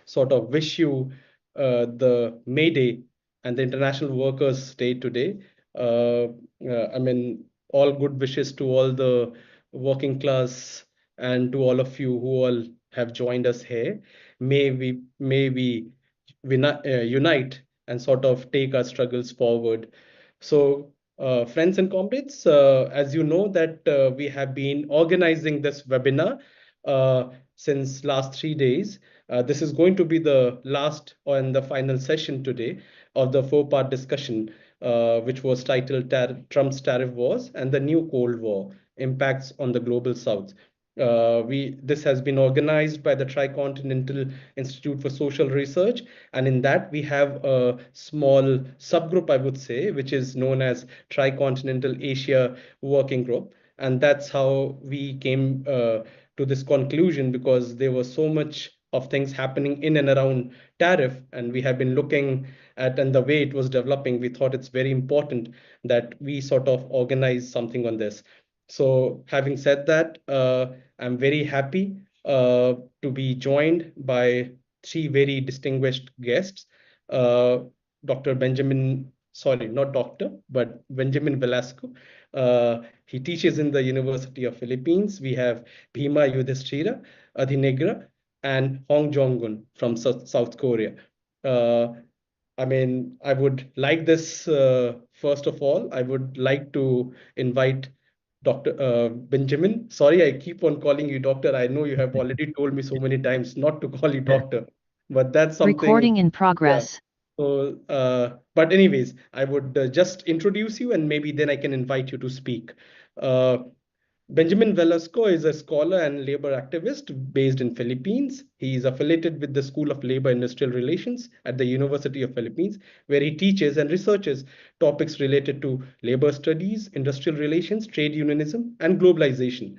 sort of wish you the May Day and the International Workers' Day today. I mean, all good wishes to all the working class and to all of you who all have joined us here. May we unite and sort of take our struggles forward. So, friends and comrades, as you know that we have been organizing this webinar since last 3 days. This is going to be the last and the final session today of the four-part discussion, which was titled Trump's Tariff Wars and the New Cold War, Impacts on the Global South. This has been organized by the Tricontinental Institute for Social Research, and in that we have a small subgroup, I would say, which is known as Tricontinental Asia Working Group, and that's how we came to this conclusion, because there was so much of things happening in and around tariff, and we have been looking at and the way it was developing. We thought it's very important that we sort of organize something on this. So having said that, I'm very happy to be joined by three very distinguished guests. Uh, Dr. Benjamin, sorry, not doctor, but Benjamin Velasco. He teaches in the University of Philippines. We have Bhima Yudhishthira Adhinegra and Hong Jong-un from South Korea. Uh, I mean, I would like this, first of all, I would like to invite Dr. Benjamin. Sorry, I keep on calling you doctor. I know you have already told me so many times not to call you doctor, but that's something. Recording in Yeah. progress. So, but anyways, I would just introduce you and maybe then I can invite you to speak. Uh, Benjamin Velasco is a scholar and labor activist based in Philippines. He is affiliated with the School of Labor Industrial Relations at the University of Philippines, where he teaches and researches topics related to labor studies, industrial relations, trade unionism, and globalization.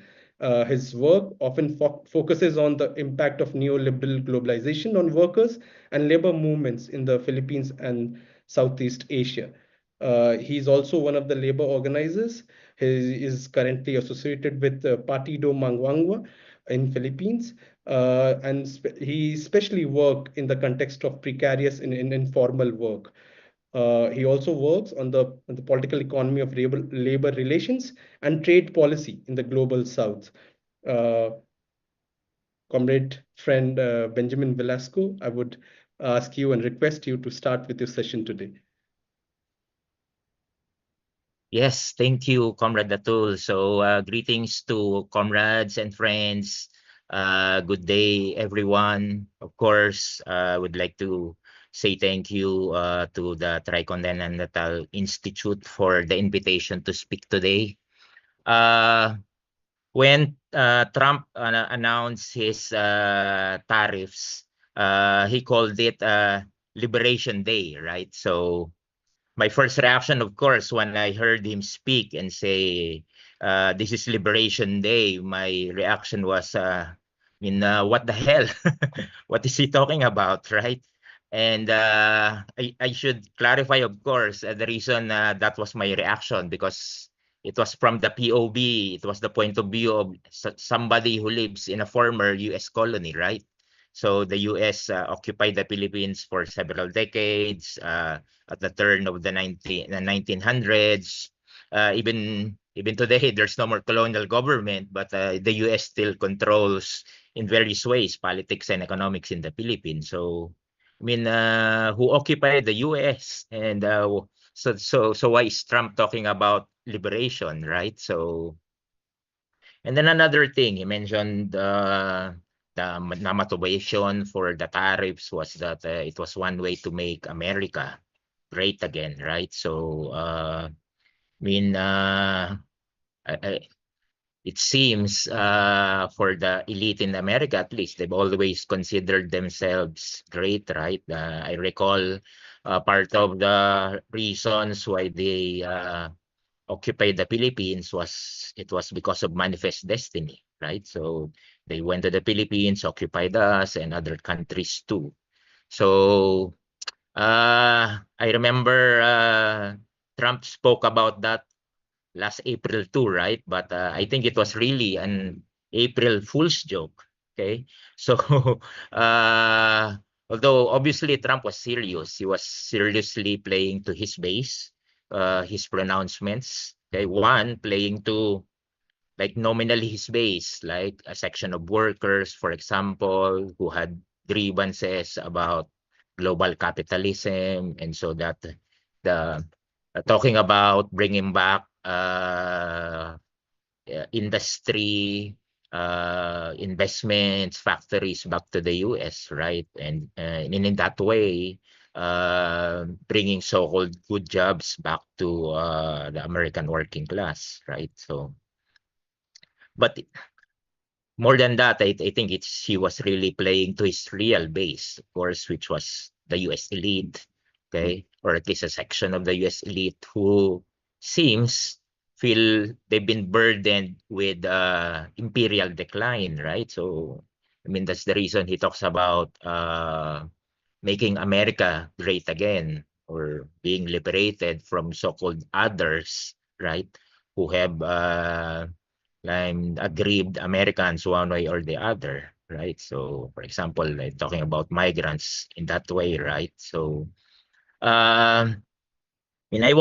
His work often focuses on the impact of neoliberal globalization on workers and labor movements in the Philippines and Southeast Asia. He's also one of the labor organizers. He is currently associated with Partido Mangwangwa in Philippines, and he especially work in the context of precarious and informal work. He also works on the political economy of labor relations and trade policy in the global south. Uh, Comrade friend Benjamin Velasco, I would ask you and request you to start with your session today. Yes, thank you, Comrade Atul. So greetings to comrades and friends. Good day, everyone. Of course, I would like to say thank you to the Tricontinental Institute for the invitation to speak today. When Trump announced his tariffs, he called it Liberation Day, right? So my first reaction, of course, when I heard him speak and say, this is Liberation Day, my reaction was, what the hell? What is he talking about, right? And I should clarify, of course, the reason that was my reaction, because it was from the POV, it was the point of view of somebody who lives in a former US colony, right? So the US occupied the Philippines for several decades, at the turn of the 1900s. Even today, there's no more colonial government, but the US still controls in various ways politics and economics in the Philippines. So, I mean, who occupied the US? And so why is Trump talking about liberation, right? So, and then another thing, he mentioned the motivation for the tariffs was that it was one way to make America great again, right? So, I mean, it seems for the elite in America, at least, they've always considered themselves great, right? I recall part of the reasons why they occupied the Philippines was because of manifest destiny, right? So they went to the Philippines, occupied us, and other countries too. So I remember Trump spoke about that last April too, right? But I think it was really an April Fool's joke. Okay, so although obviously Trump was serious, he was seriously playing to his base, his pronouncements. Okay, one playing to like nominally his base, like a section of workers, for example, who had grievances about global capitalism, and so that the talking about bringing back industry, investments, factories back to the US, right? And in that way, bringing so-called good jobs back to the American working class, right? So, but more than that, I think he was really playing to his real base, of course, which was the US elite, okay, or at least a section of the US elite who seems feel they've been burdened with imperial decline, right? So, I mean, that's the reason he talks about making America great again, or being liberated from so-called others, right? Who have like aggrieved Americans one way or the other, right? So, for example, like talking about migrants in that way, right? So, I mean, I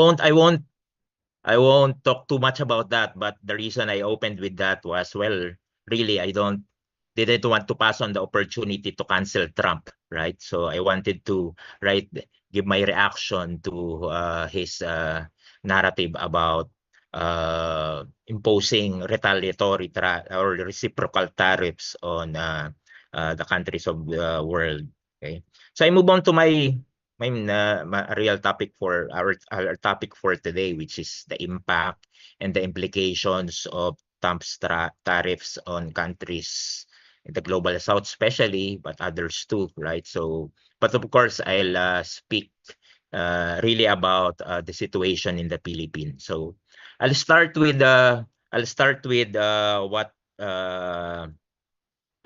won't talk too much about that, but the reason I opened with that was, well, really, I didn't want to pass on the opportunity to cancel Trump, right? So I wanted to, right, give my reaction to his narrative about imposing retaliatory or reciprocal tariffs on the countries of the world. Okay, so I move on to my real topic for our topic for today, which is the impact and the implications of Trump's tariffs on countries in the global south, especially, but others too, right? So, but of course, I'll speak really about the situation in the Philippines. So, I'll start with what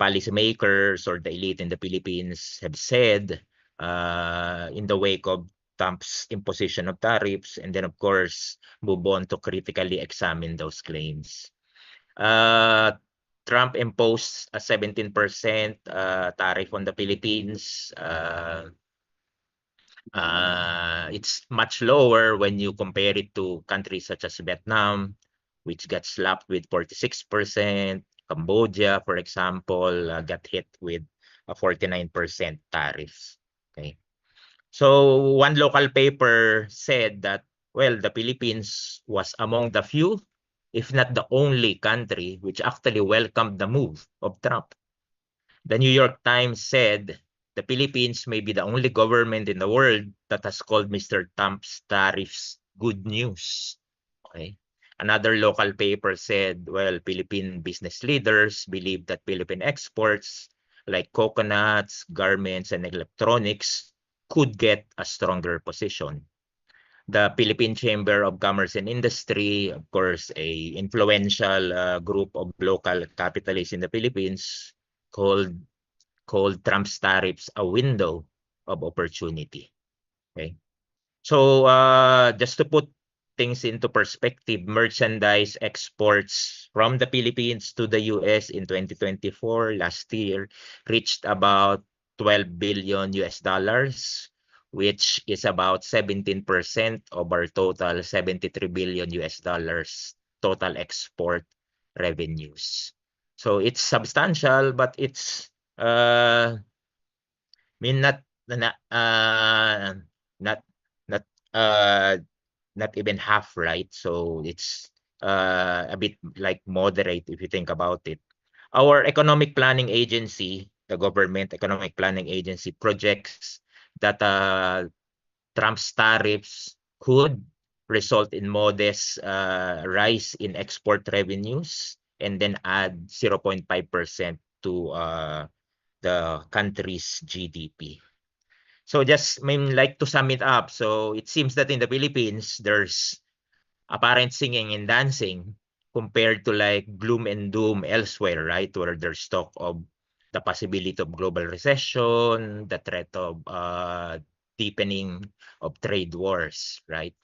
policymakers or the elite in the Philippines have said in the wake of Trump's imposition of tariffs, and then, of course, move on to critically examine those claims. Uh, Trump imposed a 17% tariff on the Philippines. It's much lower when you compare it to countries such as Vietnam, which got slapped with 46%. Cambodia, for example, got hit with a 49% tariffs. Okay. So one local paper said that, well, the Philippines was among the few, if not the only country, which actually welcomed the move of Trump. The New York Times said the Philippines may be the only government in the world that has called Mr. Trump's tariffs good news. Okay. Another local paper said, well, Philippine business leaders believe that Philippine exports like coconuts, garments, and electronics could get a stronger position. The Philippine Chamber of Commerce and Industry, of course, a influential group of local capitalists in the Philippines, called Trump's tariffs a window of opportunity. Okay. So just to put things into perspective, merchandise exports from the Philippines to the US in 2024 last year reached about 12 billion US dollars, which is about 17% of our total 73 billion US dollars total export revenues. So it's substantial, but it's mean not not uh not even half, right? So it's a bit like moderate if you think about it. Our economic planning agency, the government economic planning agency, projects that Trump's tariffs could result in modest rise in export revenues, and then add 0.5% to the country's GDP. So just, I mean, like to sum it up, so it seems that in the Philippines, there's apparent singing and dancing compared to like gloom and doom elsewhere, right? Where there's talk of the possibility of global recession, the threat of deepening of trade wars, right?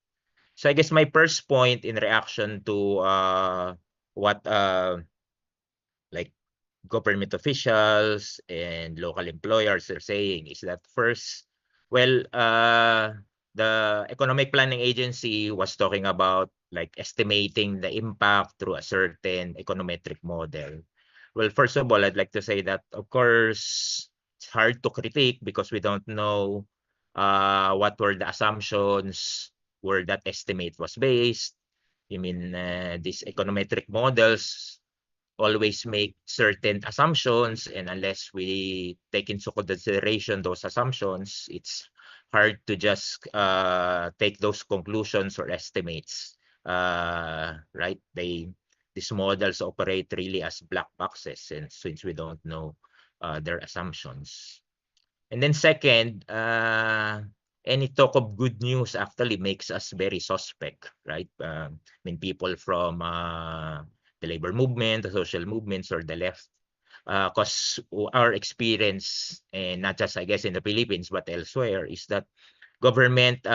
So I guess my first point in reaction to what like government officials and local employers are saying is that first, well, the Economic Planning Agency was talking about like estimating the impact through a certain econometric model. Well, first of all, I'd like to say that, of course, it's hard to critique because we don't know what were the assumptions where that estimate was based. I mean, these econometric models always make certain assumptions, and unless we take into consideration those assumptions, it's hard to just take those conclusions or estimates. Right? These models operate really as black boxes, and since we don't know their assumptions. And then second, any talk of good news actually makes us very suspect, right? I mean, people from the labor movement, the social movements, or the left, because our experience, and not just I guess in the Philippines but elsewhere, is that government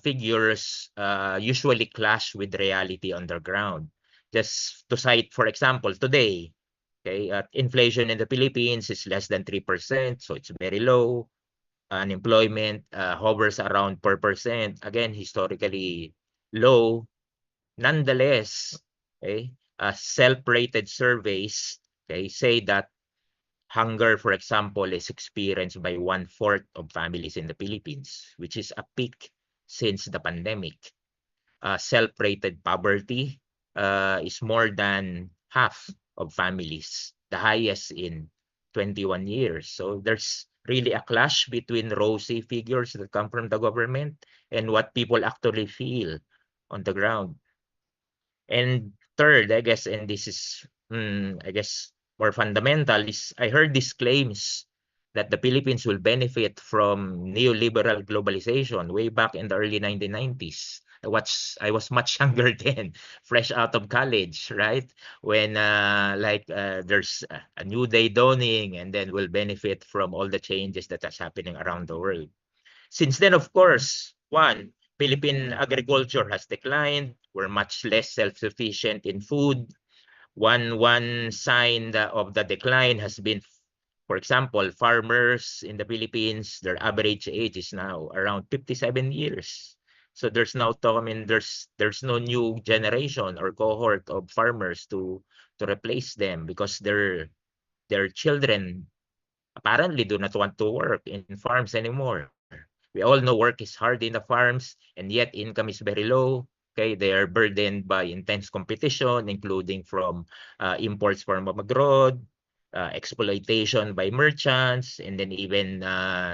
figures usually clash with reality on the ground. Just to cite, for example, today, okay, inflation in the Philippines is less than 3%, so it's very low. Unemployment hovers around 4%, again, historically low. Nonetheless, okay, self-rated surveys, okay, say that hunger, for example, is experienced by 1/4 of families in the Philippines, which is a peak since the pandemic. Self-rated poverty is more than half of families, the highest in 21 years. So there's really a clash between rosy figures that come from the government and what people actually feel on the ground. And third, I guess, and this is, I guess, more fundamental, is I heard these claims that the Philippines will benefit from neoliberal globalization way back in the early 1990s. I was much younger then, fresh out of college, right? When there's a new day dawning, and then we'll benefit from all the changes that is happening around the world. Since then, of course, one, Philippine agriculture has declined. We're much less self-sufficient in food. One sign of the decline has been, for example, farmers in the Philippines, their average age is now around 57 years. So there's now talk, I mean, there's no new generation or cohort of farmers to replace them because their children apparently do not want to work in farms anymore. We all know work is hard in the farms, and yet income is very low. Okay, they are burdened by intense competition, including from imports from abroad, exploitation by merchants, and then even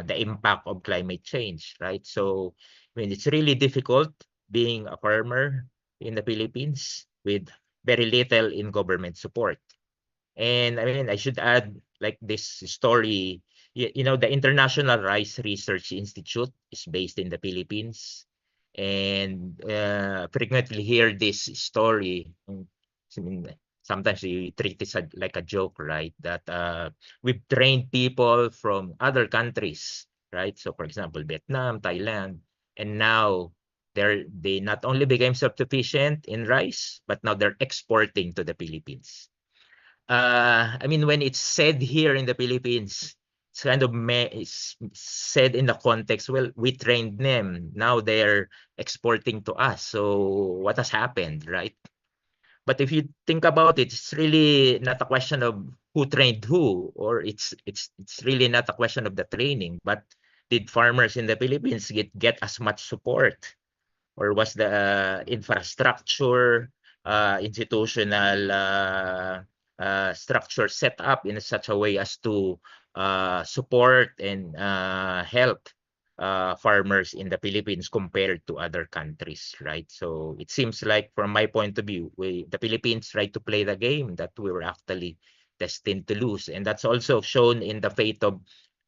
the impact of climate change, right? So, I mean, it's really difficult being a farmer in the Philippines with very little in government support. And I mean, I should add like this story. You know, the International Rice Research Institute is based in the Philippines, and frequently hear this story. I mean, sometimes you treat it like a joke, right? That we've trained people from other countries, right? So, for example, Vietnam, Thailand, and now they not only became self-sufficient in rice, but now they're exporting to the Philippines. I mean, when it's said here in the Philippines, it's kind of it's said in the context, well, we trained them. Now they're exporting to us. So what has happened, right? But if you think about it, it's really not a question of who trained who, or it's really not a question of the training, but did farmers in the Philippines get as much support? Or was the infrastructure, institutional structure set up in such a way as to support and help farmers in the Philippines compared to other countries, right? So it seems like, from my point of view, the Philippines tried to play the game that we were actually destined to lose, and that's also shown in the fate of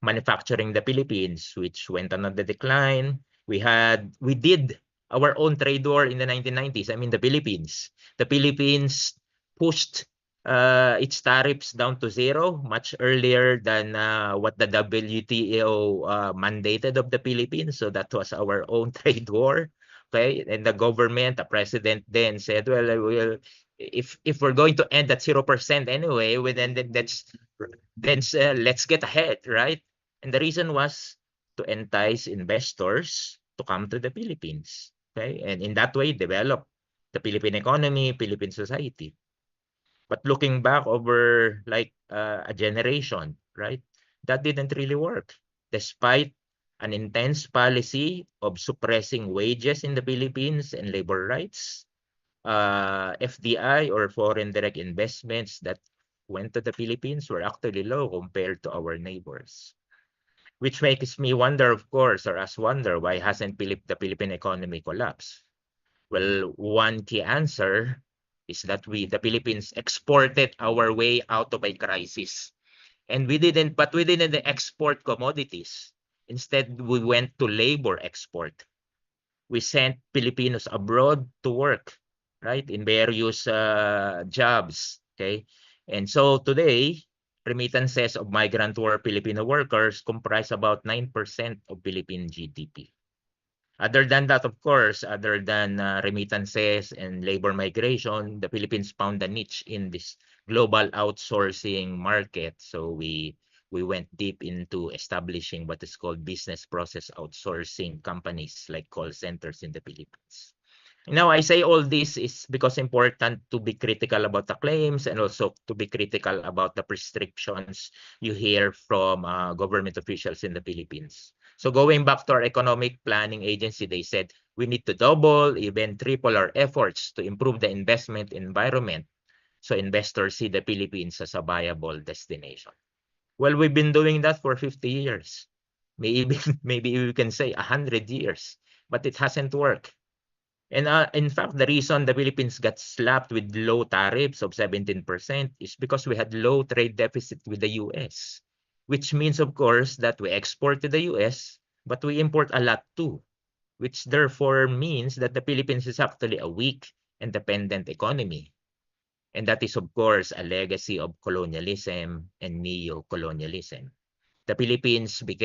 manufacturing in the Philippines, which went on the decline. We did our own trade war in the 1990s. I mean, the Philippines. The Philippines pushed its tariffs down to zero much earlier than what the WTO mandated of the Philippines. So that was our own trade war. Okay, and the government, the president then said, well, if we're going to end at 0% anyway, well, let's get ahead, right? And the reason was to entice investors to come to the Philippines, okay? And in that way, develop the Philippine economy, Philippine society. But looking back over like a generation, right? That didn't really work. Despite an intense policy of suppressing wages in the Philippines and labor rights, FDI or foreign direct investments that went to the Philippines were actually low compared to our neighbors. Which makes me wonder, of course, or us wonder, why hasn't the Philippine economy collapsed? Well, one key answer is that the Philippines, exported our way out of a crisis. And we didn't export commodities. Instead, we went to labor export. We sent Filipinos abroad to work, right, in various jobs, okay? And so today, remittances of migrant or Filipino workers comprise about 9% of Philippine GDP. Other than that, of course, other than remittances and labor migration, the Philippines found a niche in this global outsourcing market. So we went deep into establishing what is called business process outsourcing companies like call centers in the Philippines. Now, I say all this is because important to be critical about the claims and also to be critical about the prescriptions you hear from government officials in the Philippines. So going back to our economic planning agency, they said we need to double, even triple our efforts to improve the investment environment so investors see the Philippines as a viable destination. Well, we've been doing that for 50 years. Maybe, maybe we can say 100 years, but it hasn't worked. And in fact, the reason the Philippines got slapped with low tariffs of 17% is because we had low trade deficit with the US, which means, of course, that we export to the US, but we import a lot too, which therefore means that the Philippines is actually a weak and dependent economy. And that is, of course, a legacy of colonialism and neo-colonialism. The Philippines we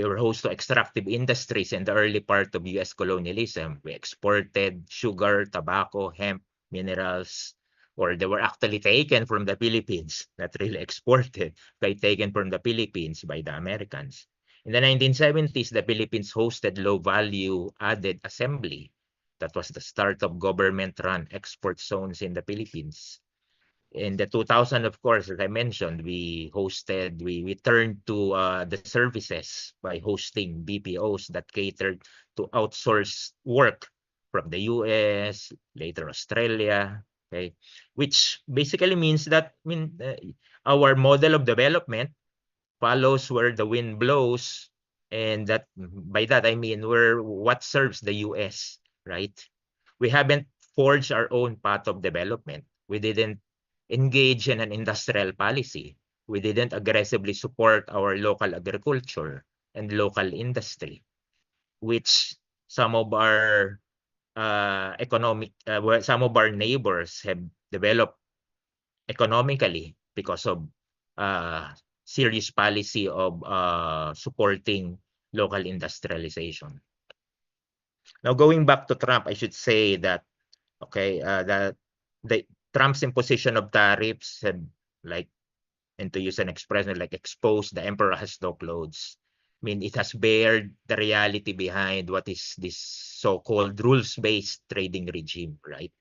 were host to extractive industries in the early part of US colonialism. We exported sugar, tobacco, hemp, minerals, or they were actually taken from the Philippines, not really exported, but taken from the Philippines by the Americans. In the 1970s, the Philippines hosted low-value added assembly. That was the start of government-run export zones in the Philippines. In the 2000, of course, as I mentioned, we turned to the services by hosting BPOs that catered to outsource work from the US, later Australia, okay, which basically means that our model of development follows where the wind blows, and that by that I mean what serves the US, right? We haven't forged our own path of development. We didn't engage in an industrial policy. We didn't aggressively support our local agriculture and local industry, which some of our some of our neighbors have developed economically because of serious policy of supporting local industrialization. Now, going back to Trump, I should say that that the Trump's imposition of tariffs had, like, and to use an expression, like, exposed the emperor has no clothes. I mean, it has bared the reality behind what is this so-called rules-based trading regime, right?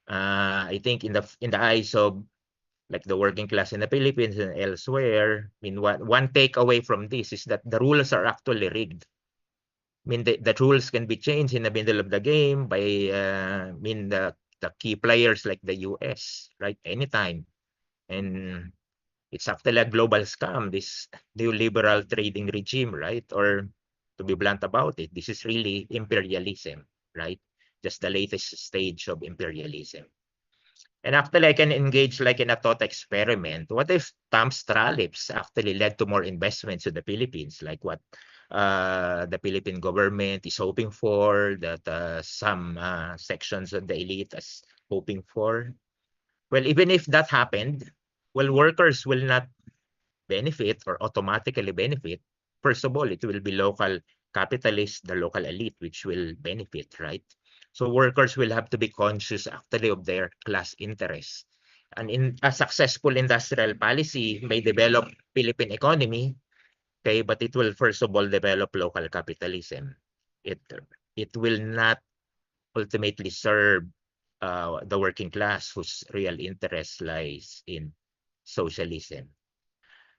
I think in the eyes of like the working class in the Philippines and elsewhere, I mean, one takeaway from this is that the rules are actually rigged. I mean, the rules can be changed in the middle of the game by the key players like the US, right? Anytime. And it's actually a global scam, this neoliberal trading regime, right? Or to be blunt about it, this is really imperialism, right? Just the latest stage of imperialism. And actually, I can engage like in a thought experiment. What if Trump's tariffs actually led to more investments in the Philippines, like what the Philippine government is hoping for, that some sections of the elite is hoping for? Well, even if that happened, well, workers will not benefit or automatically benefit. First of all, it will be local capitalists, the local elite, which will benefit, right? So workers will have to be conscious actually of their class interests. And in a successful industrial policy may develop Philippine economy, okay, but it will first of all develop local capitalism. It it will not ultimately serve the working class whose real interest lies in socialism.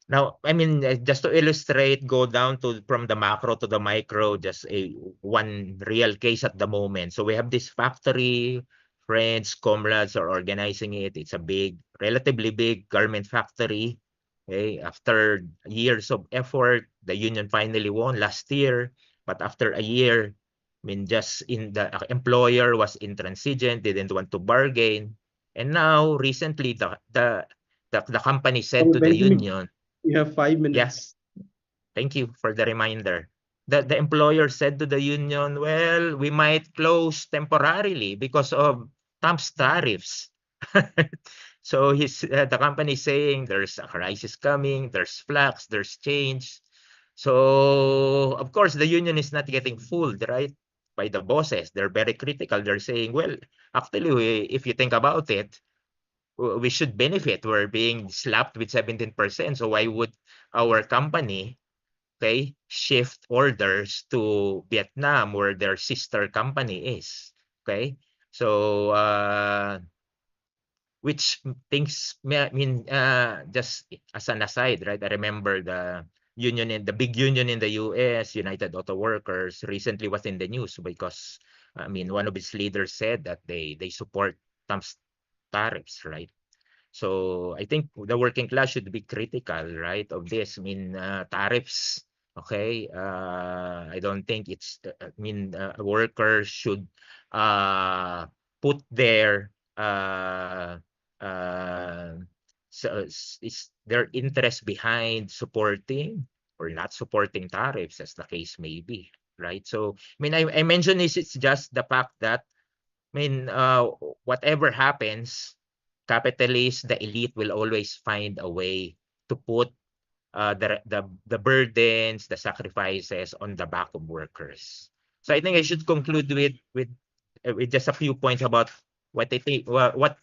Now, I mean, just to illustrate, go down to from the macro to the micro, just a one real case at the moment. So we have this factory, friends, comrades are organizing it. It's a big, relatively big garment factory. Okay, after years of effort, the union finally won last year. But after a year, I mean, just in the employer was intransigent, didn't want to bargain, and now recently the company said So to the Benjamin, union, you have five yeah, minutes. thank you for the reminder. The employer said to the union, well, we might close temporarily because of Trump's tariffs. So the company is saying there's a crisis coming, there's flux, there's change. So of course the union is not getting fooled, right? By the bosses. They're very critical. They're saying, well, actually, if you think about it, we should benefit. We're being slapped with 17%. So why would our company, okay, shift orders to Vietnam where their sister company is? Okay. So which things I mean just as an aside, right? I remember the big union in the US, United Auto Workers, recently was in the news because I mean one of its leaders said that they support Trump's tariffs, right? So I think the working class should be critical, right, of this. I mean, tariffs. Okay, I don't think it's. I mean, workers should uh, put their uh, is their interest behind supporting or not supporting tariffs, as the case may be, right? So, I mean, I mentioned this. It's just the fact that I mean, whatever happens, capitalists, the elite will always find a way to put the burdens, the sacrifices on the back of workers. So I think I should conclude with just a few points about what I think what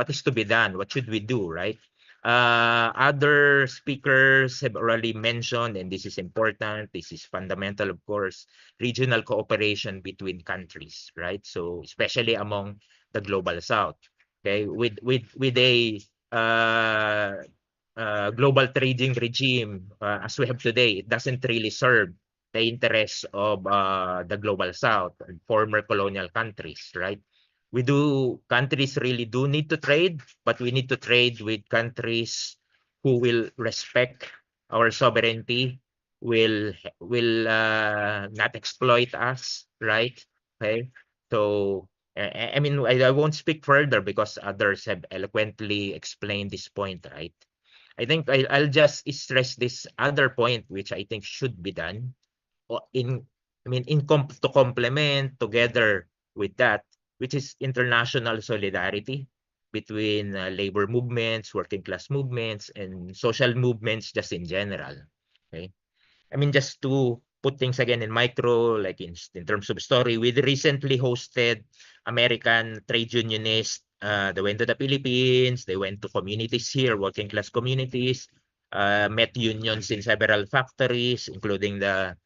is to be done, what should we do, right? Other speakers have already mentioned, and this is important, this is fundamental, of course, regional cooperation between countries, right? So especially among the global south, okay, with a global trading regime as we have today, it doesn't really serve the interests of the global south and former colonial countries, right? Countries really do need to trade, but we need to trade with countries who will respect our sovereignty, will not exploit us, right? Okay. So I mean, I won't speak further because others have eloquently explained this point, right? I think I'll just stress this other point, which I think should be done in, I mean, to complement together with that, which is international solidarity between labor movements, working class movements, and social movements just in general. Okay. I mean, just to put things again in micro, like in terms of story, we recently hosted American trade unionists. They went to the Philippines. They went to communities here, working class communities. Met unions in several factories, including the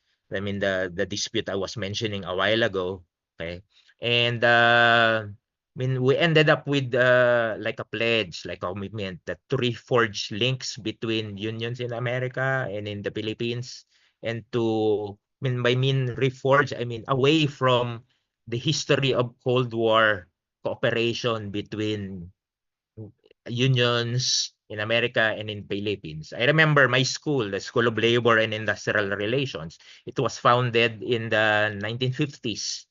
dispute I was mentioning a while ago. Okay, and I mean, we ended up with like a pledge, like a commitment that to reforge links between unions in America and in the Philippines, and to I mean reforge, I mean away from the history of Cold War cooperation between unions in America and in Philippines. I remember my school, the School of Labor and Industrial Relations. It was founded in the 1950s,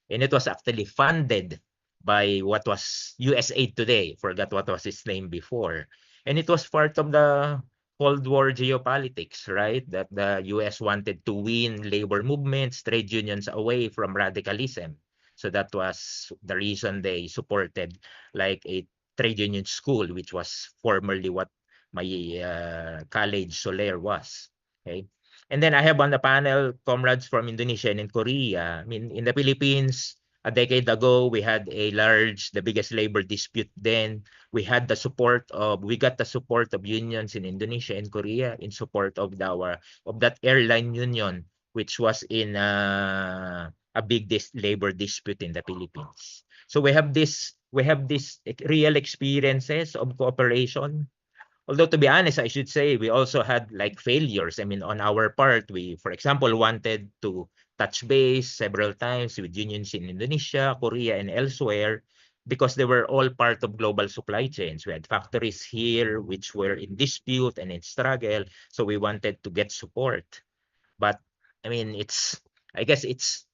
and it was actually funded by what was USAID today. Forgot what was its name before. And it was part of the Cold War geopolitics, right? That the US wanted to win labor movements, trade unions away from radicalism. So that was the reason they supported like a trade union school, which was formerly what my college Soler was. Okay. And then I have on the panel comrades from Indonesia and in Korea. I mean, in the Philippines, a decade ago, we had the biggest labor dispute then. We got the support of unions in Indonesia and Korea in support of that airline union, which was in a big labor dispute in the Philippines. So we have this real experiences of cooperation. Although to be honest, I should say we also had like failures. I mean, on our part, we, for example, wanted to touch base several times with unions in Indonesia, Korea, and elsewhere because they were all part of global supply chains. We had factories here which were in dispute and in struggle, so we wanted to get support. But I mean, I guess it's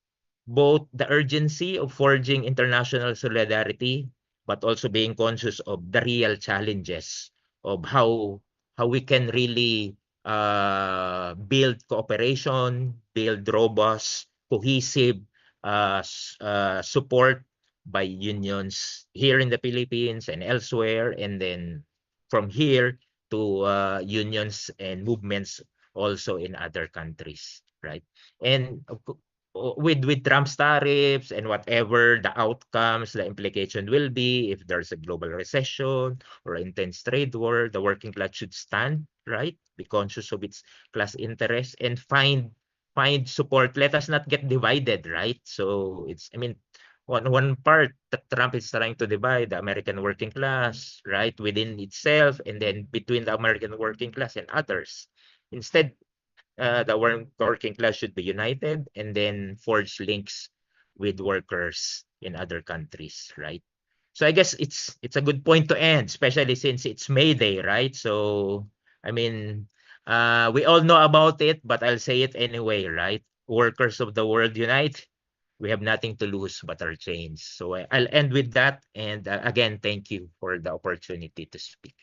both the urgency of forging international solidarity, but also being conscious of the real challenges of how we can really build cooperation, build robust, cohesive support by unions here in the Philippines and elsewhere, and then from here to unions and movements also in other countries, right? And with Trump's tariffs and whatever the outcomes, the implication will be if there's a global recession or intense trade war, the working class should stand, right? Be conscious of its class interests and find support. Let us not get divided, right? So I mean, one part that Trump is trying to divide the American working class, right, within itself, and then between the American working class and others. Instead, the working class should be united and then forge links with workers in other countries, right? So I guess it's a good point to end, especially since it's May Day, right? So I mean, we all know about it, but I'll say it anyway, right? Workers of the world unite. We have nothing to lose but our chains. So I'll end with that. And again, thank you for the opportunity to speak.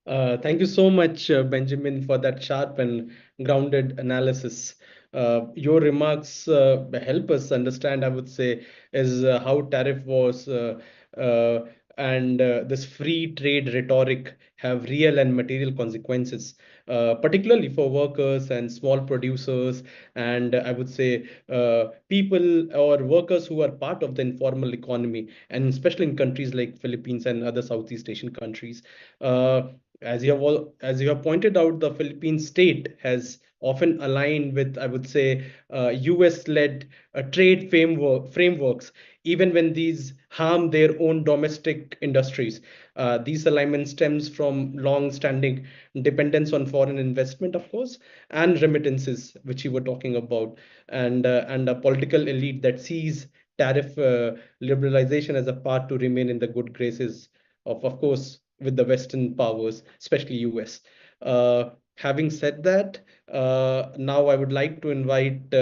Thank you so much, Benjamin, for that sharp and grounded analysis. Your remarks help us understand, I would say, is how tariff wars and this free trade rhetoric have real and material consequences, particularly for workers and small producers, and I would say people or workers who are part of the informal economy, and especially in countries like Philippines and other Southeast Asian countries. As you have pointed out, the Philippine state has often aligned with, I would say, US-led trade frameworks, even when these harm their own domestic industries. These alignment stems from long-standing dependence on foreign investment, of course, and remittances, which you were talking about, and a political elite that sees tariff liberalization as a path to remain in the good graces of course, with the Western powers, especially US. Having said that, now I would like to invite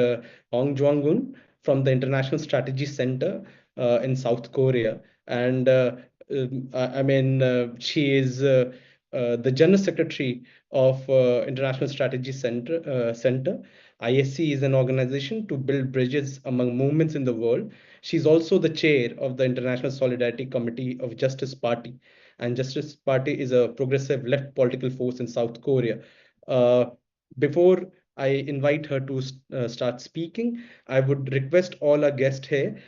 Hong Jong-un from the International Strategy Center in South Korea. And I mean, she is the General Secretary of International Strategy Center. ISC is an organization to build bridges among movements in the world. She's also the chair of the International Solidarity Committee of Justice Party, and Justice Party is a progressive left political force in South Korea. Uh, Before I invite her to start speaking, I would request all our guests here,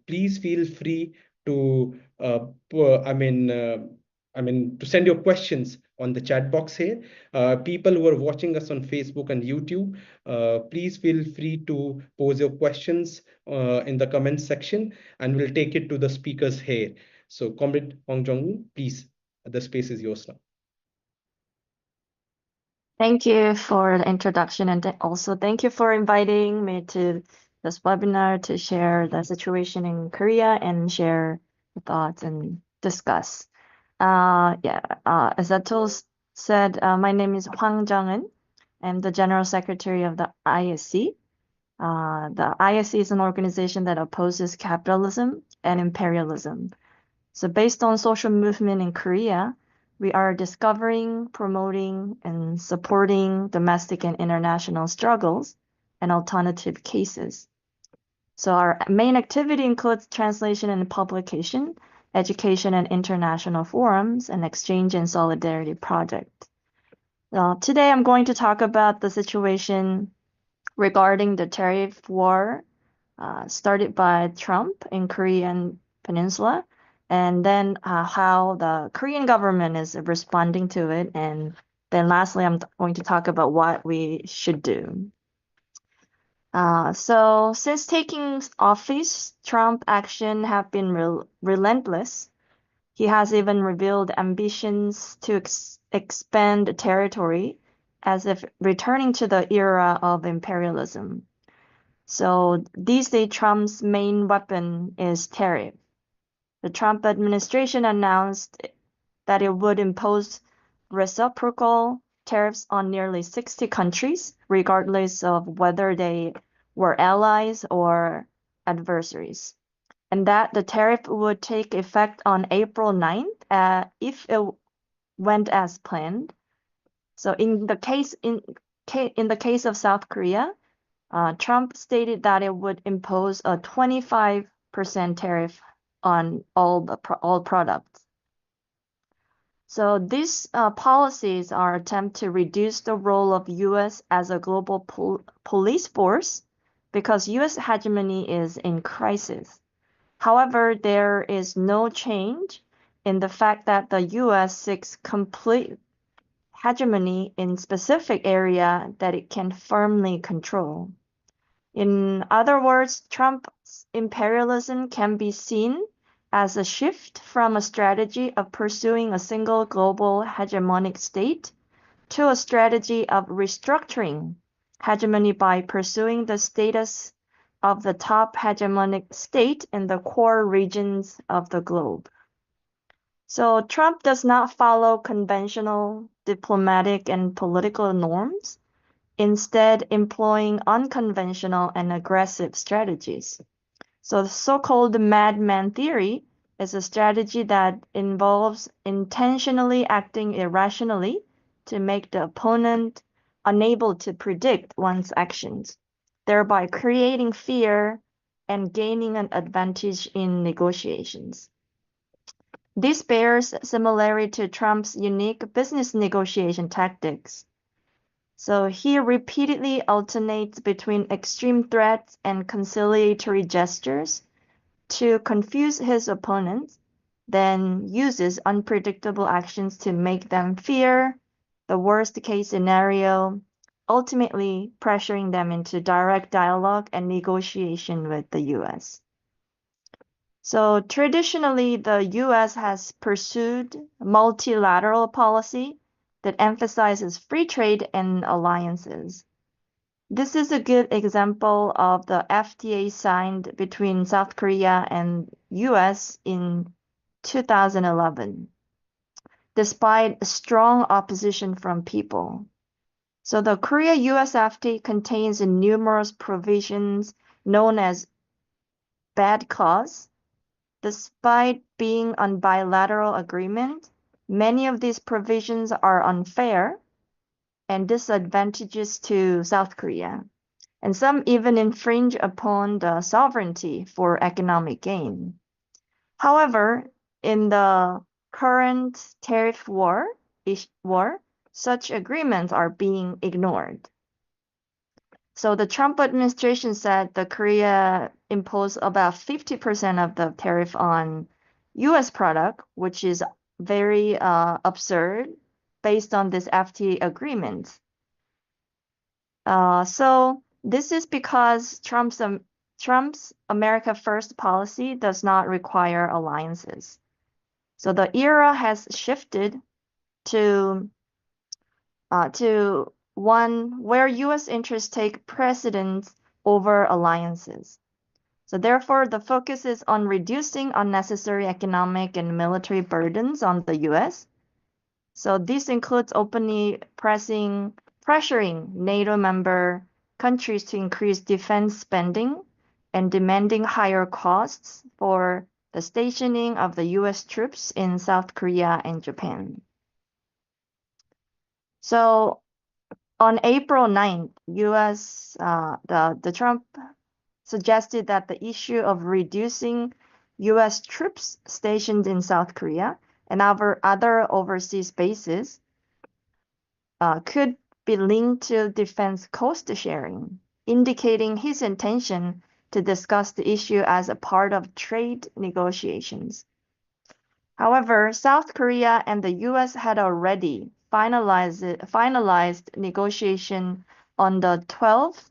please feel free to, I mean, to send your questions on the chat box here. People who are watching us on Facebook and YouTube, please feel free to pose your questions in the comments section, and we'll take it to the speakers here. So, Comrade Hong Jong-un, please, the space is yours now. Thank you for the introduction, and also thank you for inviting me to this webinar to share the situation in Korea and share the thoughts and discuss. As Atul said, my name is Hwang Jung-eun. I'm the General Secretary of the ISC. The ISC is an organization that opposes capitalism and imperialism. So based on social movement in Korea, we are discovering, promoting, and supporting domestic and international struggles and alternative cases. So our main activity includes translation and publication, education and international forums, and exchange and solidarity project. Today I'm going to talk about the situation regarding the tariff war started by Trump in Korean Peninsula, and then how the Korean government is responding to it, and then lastly, I'm going to talk about what we should do. So since taking office, Trump action have been relentless. He has even revealed ambitions to expand territory, as if returning to the era of imperialism. So these days, Trump's main weapon is tariff. The Trump administration announced that it would impose reciprocal tariffs on nearly 60 countries, regardless of whether they were allies or adversaries, and that the tariff would take effect on April 9th if it went as planned. So in the case of South Korea, Trump stated that it would impose a 25% tariff on all products. So these policies are attempt to reduce the role of U.S. as a global police force because U.S. hegemony is in crisis. However, there is no change in the fact that the U.S. seeks complete hegemony in specific area that it can firmly control. In other words, Trump's imperialism can be seen as a shift from a strategy of pursuing a single global hegemonic state to a strategy of restructuring hegemony by pursuing the status of the top hegemonic state in the core regions of the globe. So Trump does not follow conventional diplomatic and political norms, instead employing unconventional and aggressive strategies. So the so-called madman theory is a strategy that involves intentionally acting irrationally to make the opponent unable to predict one's actions, thereby creating fear and gaining an advantage in negotiations. This bears similarity to Trump's unique business negotiation tactics. So he repeatedly alternates between extreme threats and conciliatory gestures to confuse his opponents, then uses unpredictable actions to make them fear the worst case scenario, ultimately pressuring them into direct dialogue and negotiation with the US. So traditionally, the US has pursued multilateral policy that emphasizes free trade and alliances. This is a good example of the FTA signed between South Korea and US in 2011, despite strong opposition from people. So the Korea-US FTA contains numerous provisions known as bad clause. Despite being a bilateral agreement, many of these provisions are unfair and disadvantageous to South Korea, and some even infringe upon the sovereignty for economic gain. However, in the current tariff war, such agreements are being ignored. So the Trump administration said that Korea imposed about 50% of the tariff on US product, which is very absurd based on this FTA agreement. So this is because Trump's America First policy does not require alliances. So the era has shifted to one where U.S. interests take precedence over alliances. So therefore, the focus is on reducing unnecessary economic and military burdens on the U.S. So this includes openly pressuring NATO member countries to increase defense spending and demanding higher costs for the stationing of the U.S. troops in South Korea and Japan. So on April 9th, the Trump suggested that the issue of reducing U.S. troops stationed in South Korea and other overseas bases could be linked to defense cost sharing, indicating his intention to discuss the issue as a part of trade negotiations. However, South Korea and the US had already finalized negotiation on the 12th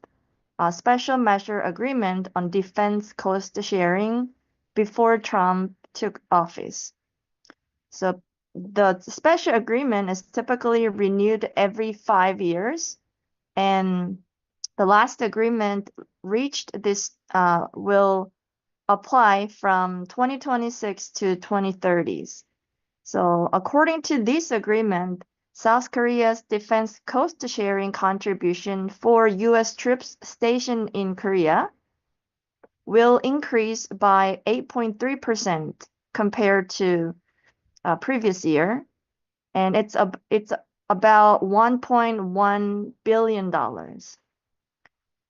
Special Measure Agreement on Defense Cost Sharing before Trump took office. So the special agreement is typically renewed every 5 years, and the last agreement reached this will apply from 2026 to 2030s. So according to this agreement, South Korea's defense cost sharing contribution for US troops stationed in Korea will increase by 8.3% compared to previous year, and it's about $1.1 billion.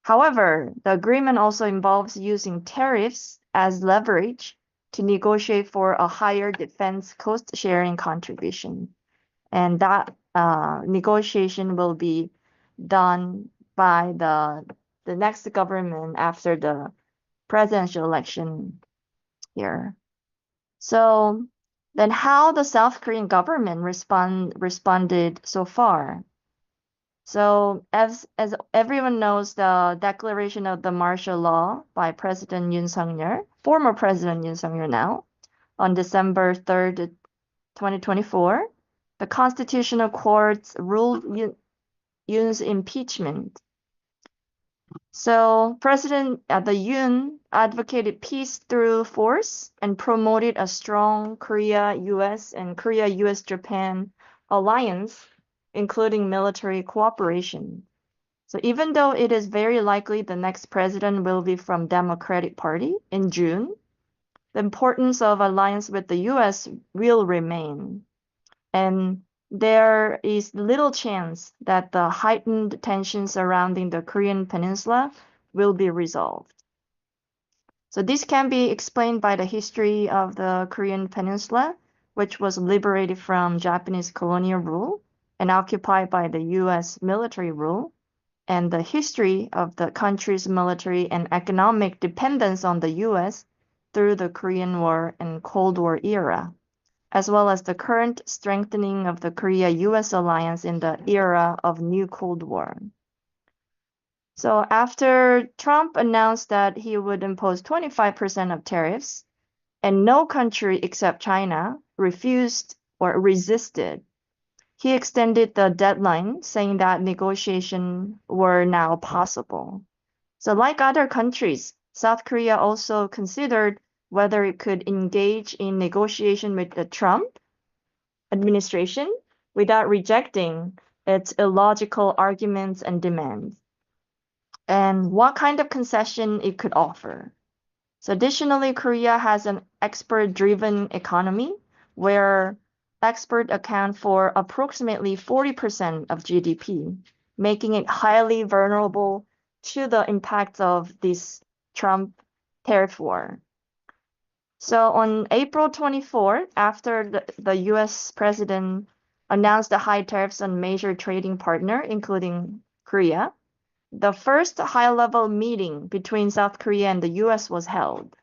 However, the agreement also involves using tariffs as leverage to negotiate for a higher defense cost sharing contribution. And that negotiation will be done by the next government after the presidential election here. So then how the South Korean government responded so far? So as everyone knows, the declaration of the martial law by President Yoon Suk-yeol, former President Yoon Suk-yeol now, on December 3rd, 2024, the Constitutional Court ruled Yoon's impeachment. So President Yoon advocated peace through force and promoted a strong Korea-US and Korea-US-Japan alliance, including military cooperation. So even though it is very likely the next president will be from Democratic Party in June, the importance of alliance with the US will remain. And there is little chance that the heightened tensions surrounding the Korean Peninsula will be resolved. So this can be explained by the history of the Korean Peninsula, which was liberated from Japanese colonial rule and occupied by the US military rule, and the history of the country's military and economic dependence on the US through the Korean War and Cold War era, as well as the current strengthening of the Korea-US alliance in the era of New Cold War. So after Trump announced that he would impose 25% of tariffs, and no country except China refused or resisted, he extended the deadline, saying that negotiations were now possible. So like other countries, South Korea also considered whether it could engage in negotiation with the Trump administration without rejecting its illogical arguments and demands, and what kind of concession it could offer. So additionally, Korea has an export-driven economy where exports account for approximately 40% of GDP, making it highly vulnerable to the impacts of this Trump tariff war. So on April 24th, after the US president announced the high tariffs on major trading partner, including Korea, the first high-level meeting between South Korea and the US was held.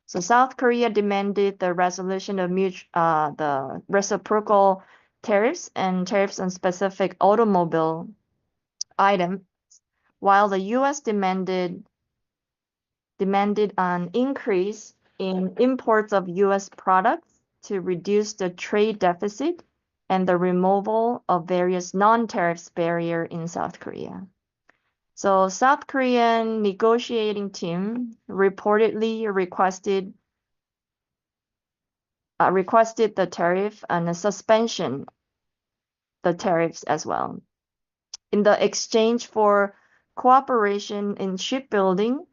So South Korea demanded the resolution of the reciprocal tariffs and tariffs on specific automobile items, while the US demanded an increase in imports of US products to reduce the trade deficit and the removal of various non-tariffs barriers in South Korea. So South Korean negotiating team reportedly requested the tariff and a suspension the tariffs as well, in the exchange for cooperation in shipbuilding,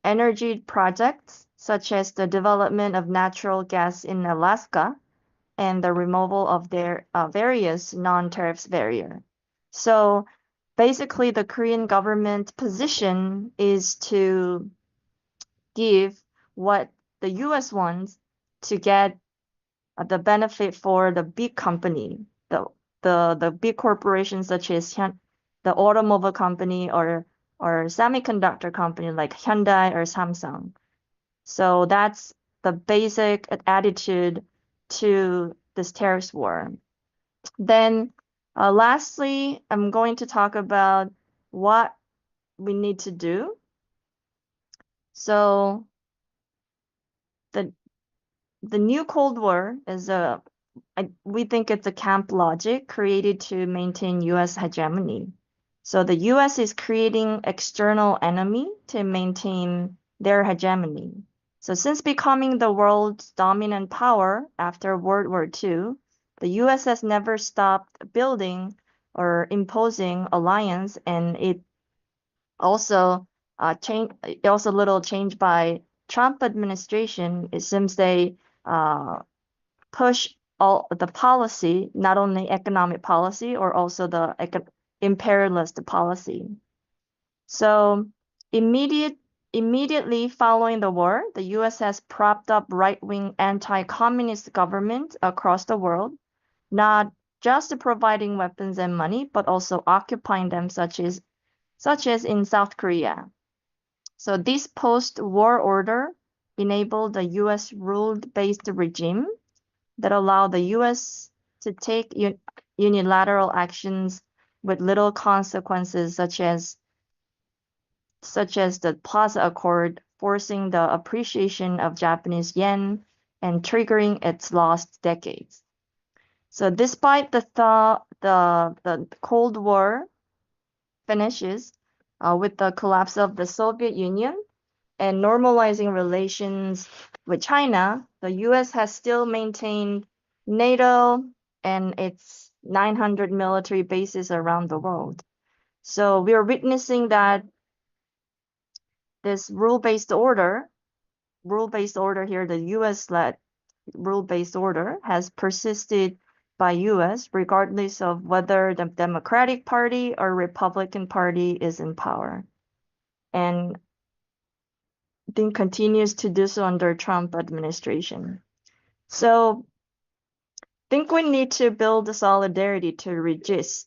energy projects such as the development of natural gas in Alaska, and the removal of their various non-tariffs barrier. So basically, the Korean government position is to give what the US wants to get the benefit for the big company, the big corporations such as the automobile company or or semiconductor company like Hyundai or Samsung. So that's the basic attitude to this tariffs war. Then lastly, I'm going to talk about what we need to do. So the new Cold War is we think it's a camp logic created to maintain US hegemony. So the US is creating external enemy to maintain their hegemony. So since becoming the world's dominant power after World War II, the US has never stopped building or imposing alliance, and it also little changed by Trump administration. It seems they push all the policy, not only economic policy, or also the imperialist policy. So immediately following the war, the US has propped up right-wing anti-communist government across the world, not just providing weapons and money, but also occupying them, such as in South Korea. So this post-war order enabled the US rule-based regime that allow the US to take unilateral actions with little consequences, such as the Plaza Accord, forcing the appreciation of Japanese yen and triggering its lost decades. So despite the Cold War finishes with the collapse of the Soviet Union and normalizing relations with China, the US has still maintained NATO and its 900 military bases around the world. So we are witnessing that this rule-based order here, the US-led rule-based order, has persisted by US regardless of whether the Democratic Party or Republican Party is in power. And I think continues to do so under Trump administration. So I think we need to build a solidarity to resist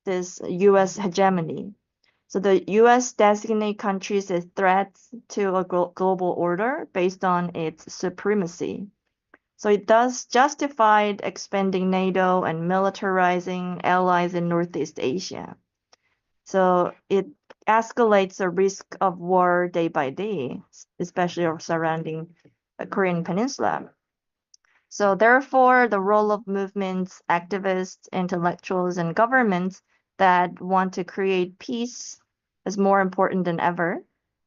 this US hegemony. So the US designate countries as threats to a global order based on its supremacy. So it does justify expanding NATO and militarizing allies in Northeast Asia. So it escalates the risk of war day by day, especially surrounding the Korean Peninsula. So therefore, the role of movements, activists, intellectuals, and governments that want to create peace is more important than ever,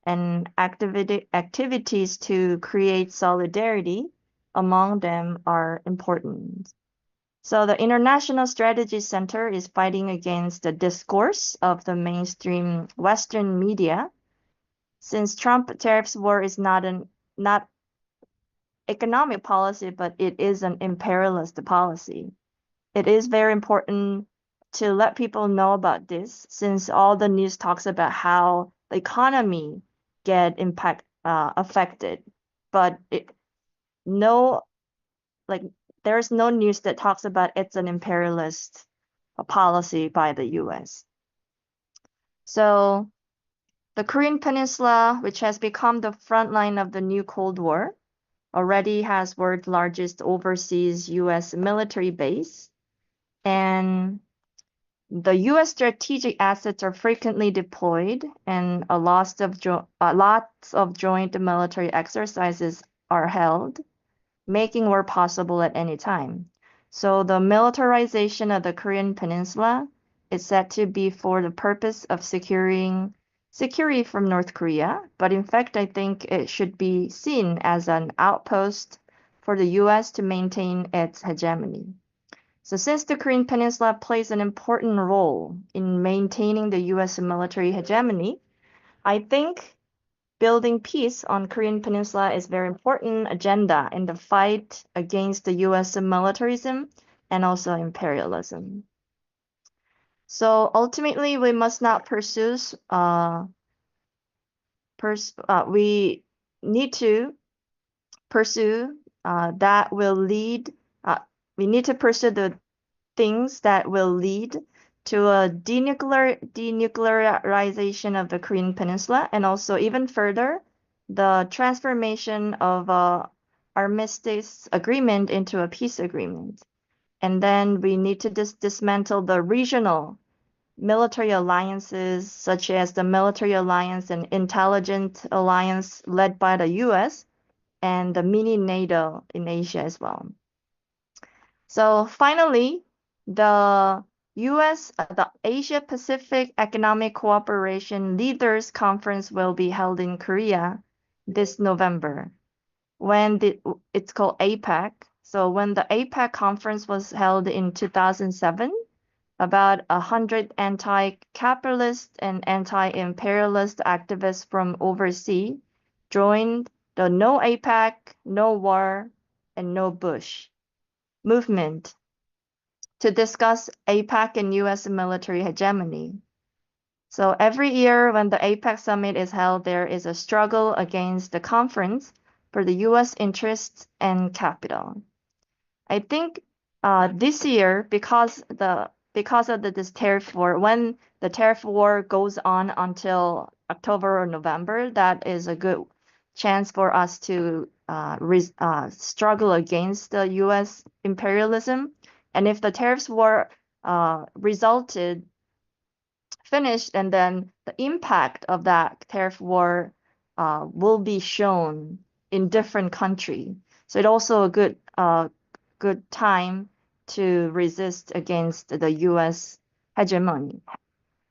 and activities to create solidarity among them are important. So the International Strategy Center is fighting against the discourse of the mainstream Western media, since Trump tariffs war is not economic policy, but it is an imperialist policy. It is very important to let people know about this, since all the news talks about how the economy get affected, but there's no news that talks about it's an imperialist policy by the US. So the Korean Peninsula, which has become the front line of the new Cold War, already has world's largest overseas US military base, and the US strategic assets are frequently deployed, and lots of joint military exercises are held, making war possible at any time. So the militarization of the Korean Peninsula is said to be for the purpose of securing security from North Korea, but in fact, I think it should be seen as an outpost for the US to maintain its hegemony. So since the Korean Peninsula plays an important role in maintaining the US military hegemony, I think building peace on Korean Peninsula is very important agenda in the fight against the US militarism and also imperialism. So ultimately, we must not pursue we need to pursue that will lead we need to pursue the things that will lead to a denuclearization of the Korean Peninsula, and also even further, the transformation of armistice agreement into a peace agreement. And then we need to dismantle the regional military alliances, such as the military alliance and intelligence alliance led by the US and the mini NATO in Asia as well. So finally, the the Asia Pacific Economic Cooperation Leaders Conference will be held in Korea this November. It's called APEC. So when the APEC conference was held in 2007, about 100 anti-capitalist and anti-imperialist activists from overseas joined the No APEC, No War, and No Bush movement to discuss APEC and US military hegemony. So every year when the APEC summit is held, there is a struggle against the conference for the US interests and capital. I think this year, because of this tariff war, when the tariff war goes on until October or November, that is a good chance for us to struggle against the U.S. imperialism. And if the tariffs war finished, and then the impact of that tariff war will be shown in different countries. So it's also a good time to resist against the US hegemony.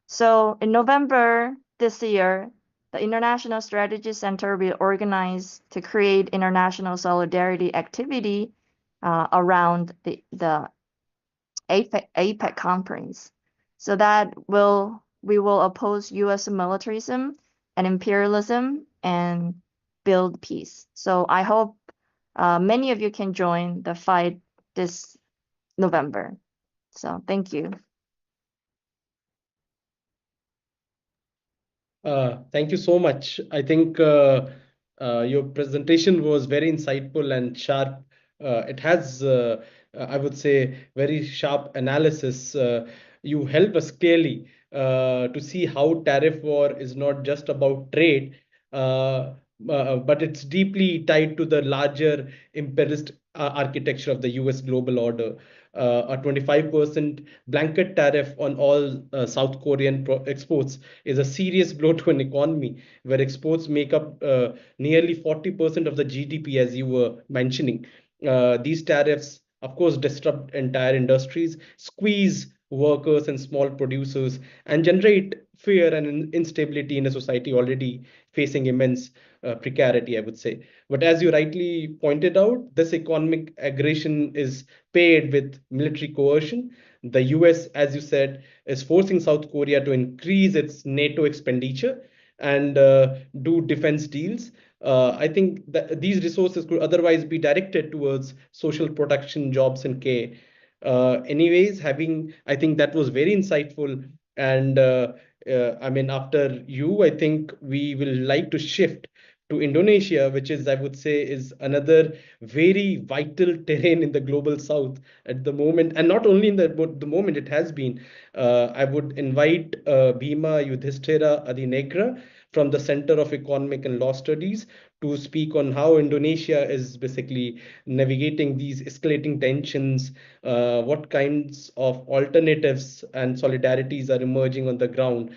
So in November this year, the International Strategy Center will organize to create international solidarity activity around the APEC conference. So that we will oppose US militarism and imperialism and build peace. So I hope many of you can join the fight this November. So thank you. Thank you so much. I think your presentation was very insightful and sharp. It has, I would say, very sharp analysis. You help us clearly to see how tariff war is not just about trade, but it's deeply tied to the larger imperialist architecture of the US global order. A 25% blanket tariff on all South Korean exports is a serious blow to an economy where exports make up nearly 40% of the GDP, as you were mentioning. These tariffs, of course, disrupt entire industries, squeeze workers and small producers, and generate fear and instability in a society already facing immense precarity, I would say. But as you rightly pointed out, this economic aggression is paired with military coercion. The US, as you said, is forcing South Korea to increase its NATO expenditure and do defense deals. I think that these resources could otherwise be directed towards social protection, jobs, and care. Anyways, I think that was very insightful. And I mean, after you, I think we will like to shift to Indonesia, which is, I would say, is another very vital terrain in the global south at the moment. And not only in the moment, it has been. I would invite Bhima Yudhishthira Adinegra from the Center of Economic and Law Studies to speak on how Indonesia is basically navigating these escalating tensions, what kinds of alternatives and solidarities are emerging on the ground.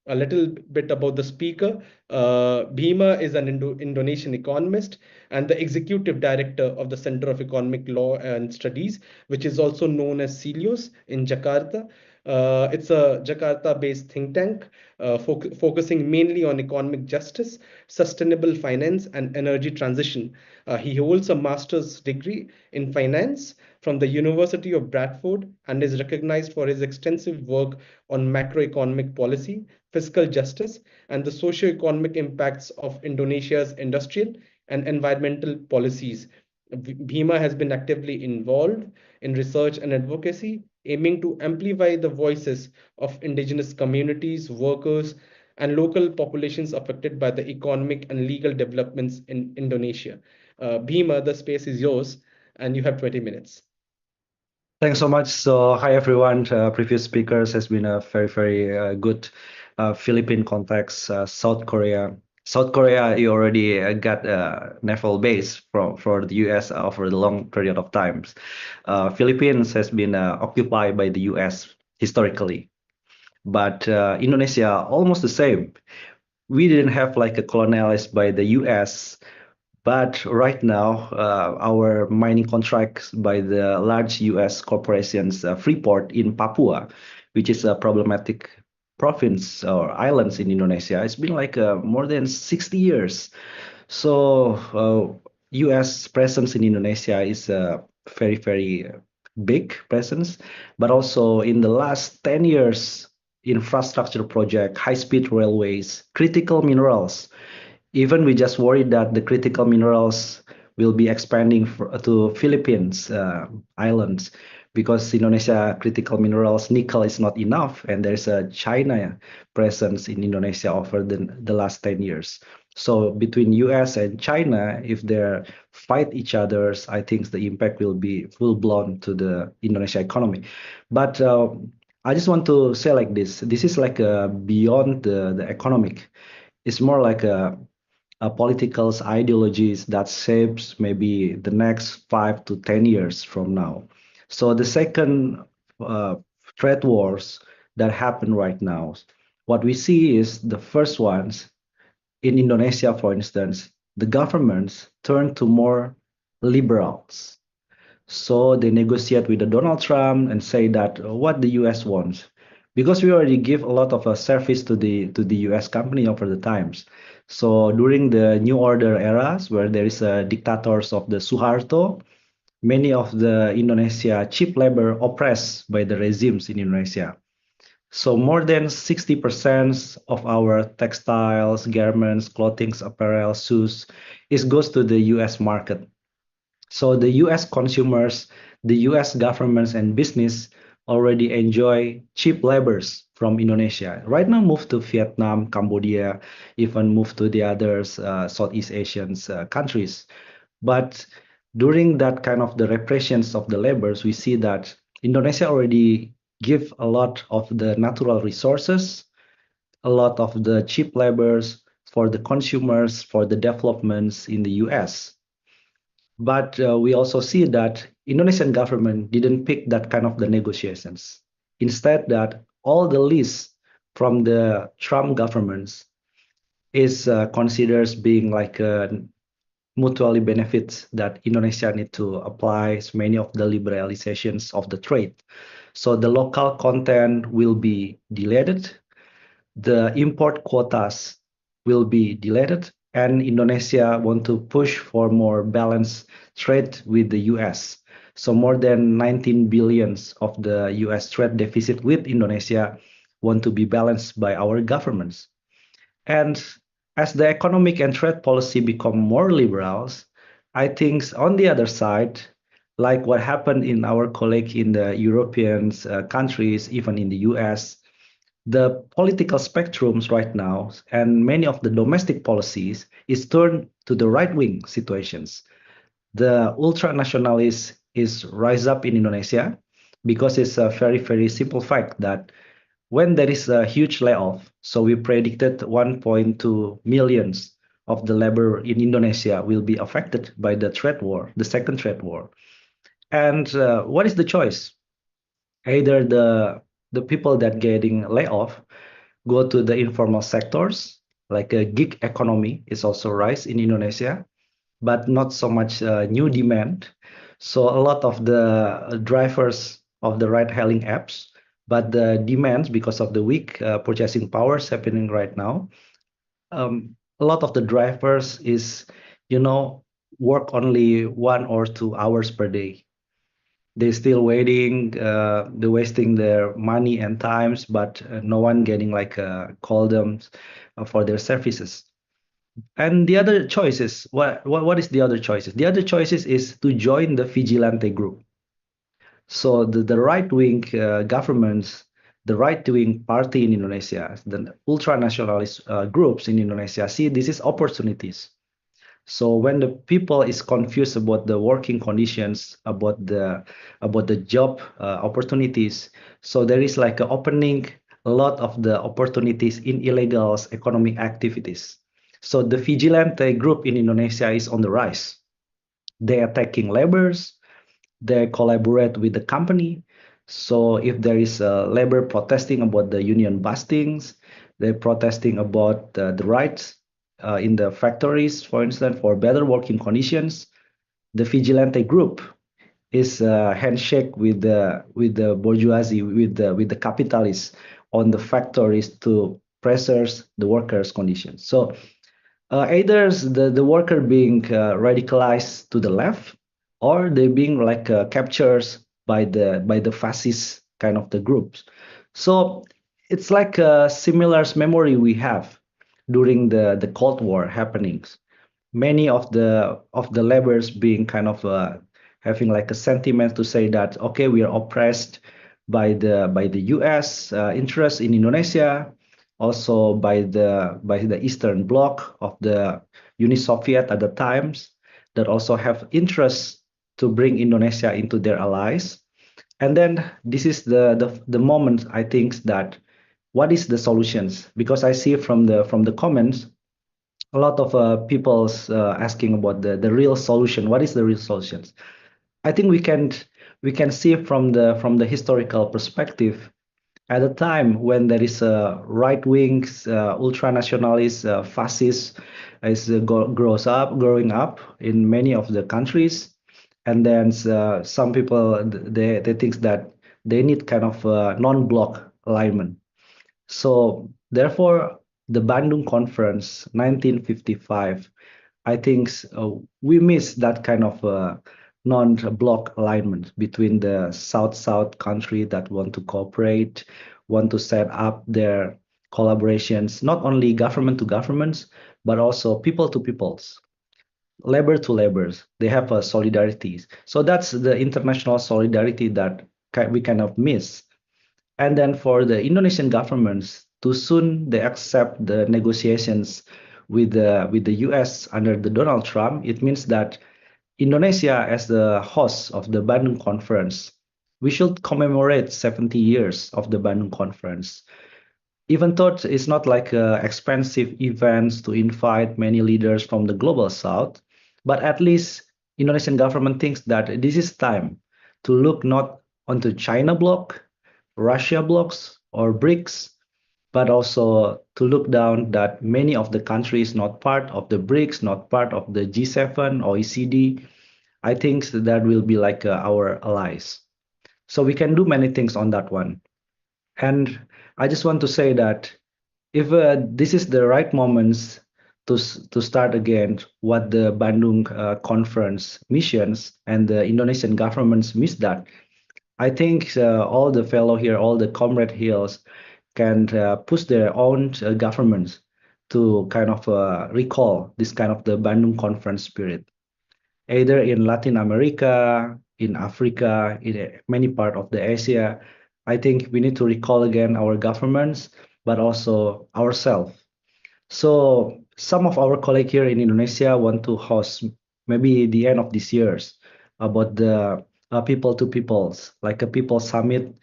A little bit about the speaker. Bhima is an Indonesian economist and the executive director of the Center of Economic Law and Studies, which is also known as CELIOS in Jakarta. It's a Jakarta-based think tank focusing mainly on economic justice, sustainable finance, and energy transition. He holds a master's degree in finance from the University of Bradford and is recognized for his extensive work on macroeconomic policy, fiscal justice, and the socio-economic impacts of Indonesia's industrial and environmental policies. Bhima has been actively involved in research and advocacy, aiming to amplify the voices of indigenous communities, workers, and local populations affected by the economic and legal developments in Indonesia. Bhima, the space is yours, and you have 20 minutes. Thanks so much. So, hi everyone. Previous speakers has been a very good Philippine context. South Korea. South Korea, you already got a naval base for the U.S. Over the long period of times. Philippines has been occupied by the U.S. historically, but Indonesia almost the same. We didn't have like a colonialist by the U.S. But right now, our mining contracts by the large U.S. corporations, Freeport in Papua, which is a problematic province or islands in Indonesia, it's been like more than 60 years. So, U.S. presence in Indonesia is a very big presence, but also in the last 10 years, infrastructure project, high-speed railways, critical minerals, even we just worried that the critical minerals will be expanding to Philippines islands because Indonesia critical minerals nickel is not enough, and there's a China presence in Indonesia over the last 10 years. So between US and China, if they fight each others, I think the impact will be full blown to the Indonesia economy. But I just want to say like this: this is like beyond the economic. It's more like a political ideologies that shapes maybe the next 5 to 10 years from now. So the second uh, trade wars that happen right now, what we see is the first ones in Indonesia, for instance, the governments turn to more liberals. So they negotiate with the Donald Trump and say that what the US wants, because we already give a lot of service to the US company over the times. So during the New Order eras, where there is dictators of the Suharto, many of the Indonesia cheap labor oppressed by the regimes in Indonesia. So more than 60% of our textiles, garments, clothing, apparel, shoes, is goes to the US market. So the US consumers, the US governments and business already enjoy cheap labors from Indonesia. Right now, move to Vietnam, Cambodia, even move to the others Southeast Asian countries. But during that kind of the repressions of the labors, we see that Indonesia already give a lot of the natural resources, a lot of the cheap labors for the consumers, for the developments in the US. But we also see that Indonesian government didn't pick that kind of the negotiations. Instead, that all the lists from the Trump governments is considered being like mutually benefits that Indonesia need to apply many of the liberalizations of the trade. So the local content will be deleted, the import quotas will be deleted, and Indonesia want to push for more balanced trade with the US. So more than 19 billions of the US trade deficit with Indonesia want to be balanced by our governments. And as the economic and trade policy become more liberals, I think on the other side, like what happened in our colleague in the European countries, even in the US, the political spectrums right now and many of the domestic policies is turned to the right-wing situations. The ultra-nationalist is rise up in Indonesia because it's a very simple fact that when there is a huge layoff, so we predicted 1.2 millions of the labor in Indonesia will be affected by the trade war, the second trade war. And what is the choice? Either the people that getting laid off go to the informal sectors, like a gig economy is also rise in Indonesia, but not so much new demand. So a lot of the drivers of the ride-hailing apps, but the demands because of the weak purchasing powers happening right now. A lot of the drivers is, work only 1 or 2 hours per day. They're still waiting, they're wasting their money and times, but no one getting like call them for their services. And the other choices, what is the other choices? The other choices is to join the vigilante group. So the right-wing governments, the right-wing party in Indonesia, the ultra-nationalist groups in Indonesia see this is opportunities. So when the people is confused about the working conditions, about the job opportunities, so there is like a opening a lot of the opportunities in illegal economic activities. So the vigilante group in Indonesia is on the rise. They are attacking laborers, they collaborate with the company. So if there is a labor protesting about the union bustings, they're protesting about the rights in the factories, for instance, for better working conditions. The vigilante group is a handshake with the bourgeoisie, with the capitalists on the factories to pressures the workers' conditions. So either the worker being radicalized to the left, or they being like captured by the fascist kind of the groups. So it's like a similar memory we have during the Cold War happenings. Many of the laborers being kind of having like a sentiment to say that okay, we are oppressed by the U.S. Interest in Indonesia, also by the Eastern Bloc of the Uni Soviet at the times, that also have interest to bring Indonesia into their allies. And then this is the moment I think that what is the solutions? Because I see from the comments a lot of people's asking about the real solution. What is the real solutions? I think we can see from the historical perspective at a time when there is a right wings ultranationalist fascist is growing up in many of the countries, and then some people they think that they need kind of non-block alignment. So therefore, the Bandung Conference 1955, I think we miss that kind of non-block alignment between the South-South country that want to cooperate, want to set up their collaborations, not only government to governments, but also people to peoples, labor to laborers. They have a solidarity. So that's the international solidarity that we kind of miss. And then for the Indonesian governments, too soon they accept the negotiations with the US under the Donald Trump, it means that Indonesia, as the host of the Bandung Conference, we should commemorate 70 years of the Bandung Conference. Even though it's not like expensive events to invite many leaders from the global south, but at least Indonesian government thinks that this is time to look not onto China bloc, Russia blocks or BRICS, but also to look down that many of the countries not part of the BRICS, not part of the G7 or OECD, I think that will be like our allies. So we can do many things on that one. And I just want to say that if this is the right moments to start again what the Bandung conference missions and the Indonesian governments miss that, I think all the fellow here, all the comrade here can push their own governments to kind of recall this kind of the Bandung conference spirit, either in Latin America, in Africa, in many part of the Asia. I think we need to recall again our governments, but also ourselves. So some of our colleagues here in Indonesia want to host maybe the end of this year's about the people to peoples, like a people summit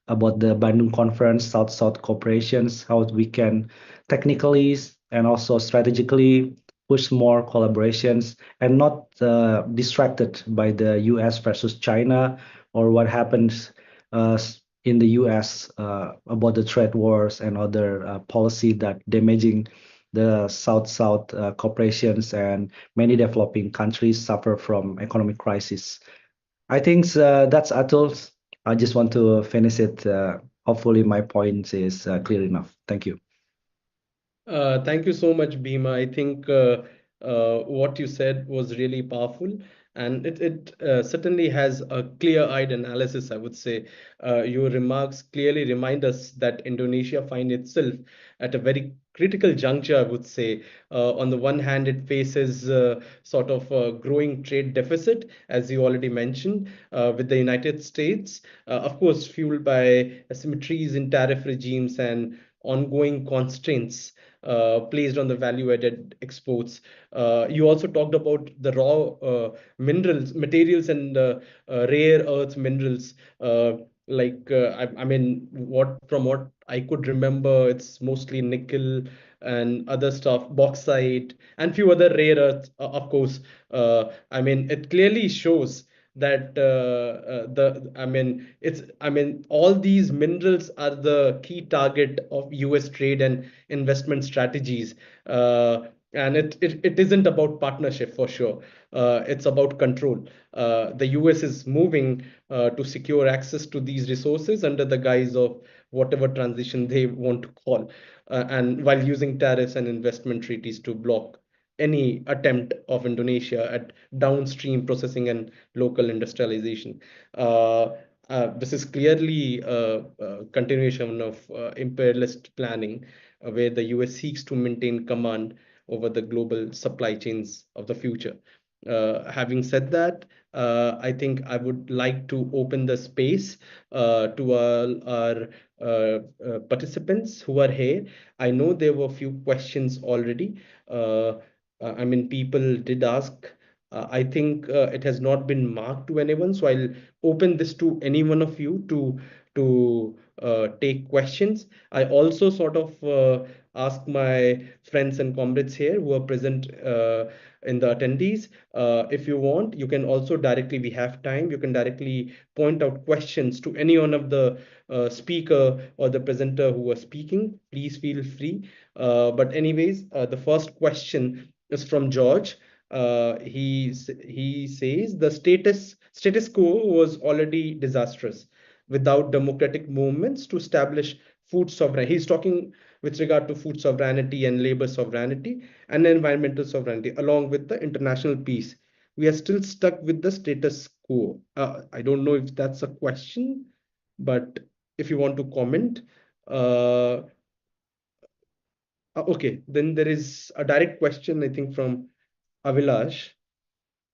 about the Bandung Conference, South-South cooperations, how we can technically and also strategically push more collaborations and not distracted by the US versus China or what happens in the US about the trade wars and other policy that damaging the South-South cooperations, and many developing countries suffer from economic crisis. I think that's Atul. I just want to finish it. Hopefully, my point is clear enough. Thank you. Thank you so much, Bhima. I think what you said was really powerful, and it certainly has a clear-eyed analysis, I would say. Your remarks clearly remind us that Indonesia finds itself at a very critical juncture, I would say. On the one hand, it faces sort of a growing trade deficit, as you already mentioned, with the United States, of course, fueled by asymmetries in tariff regimes and ongoing constraints placed on the value-added exports. You also talked about the raw materials, and rare earth minerals. I mean, from what I could remember, it's mostly nickel and other stuff, bauxite, and few other rare earths, of course. I mean, it clearly shows that all these minerals are the key target of US trade and investment strategies. And it isn't about partnership for sure. It's about control. The US is moving to secure access to these resources under the guise of whatever transition they want to call, and while using tariffs and investment treaties to block any attempt of Indonesia at downstream processing and local industrialization. This is clearly a continuation of imperialist planning, where the US seeks to maintain command over the global supply chains of the future. Having said that, I think I would like to open the space to all our participants who are here. I know there were a few questions already. I mean, people did ask. I think it has not been marked to anyone, so I'll open this to any one of you to take questions. I also sort of ask my friends and comrades here who are present in the attendees. If you want, you can also directly, we have time, you can directly point out questions to any one of the speaker or the presenter who are speaking. Please feel free. But anyways, the first question is from George. He says the status quo was already disastrous without democratic movements to establish food sovereignty. He's talking with regard to food sovereignty and labor sovereignty and environmental sovereignty, along with the international peace. We are still stuck with the status quo. I don't know if that's a question, but if you want to comment. Uh, okay, then there is a direct question, I think, from Avilash.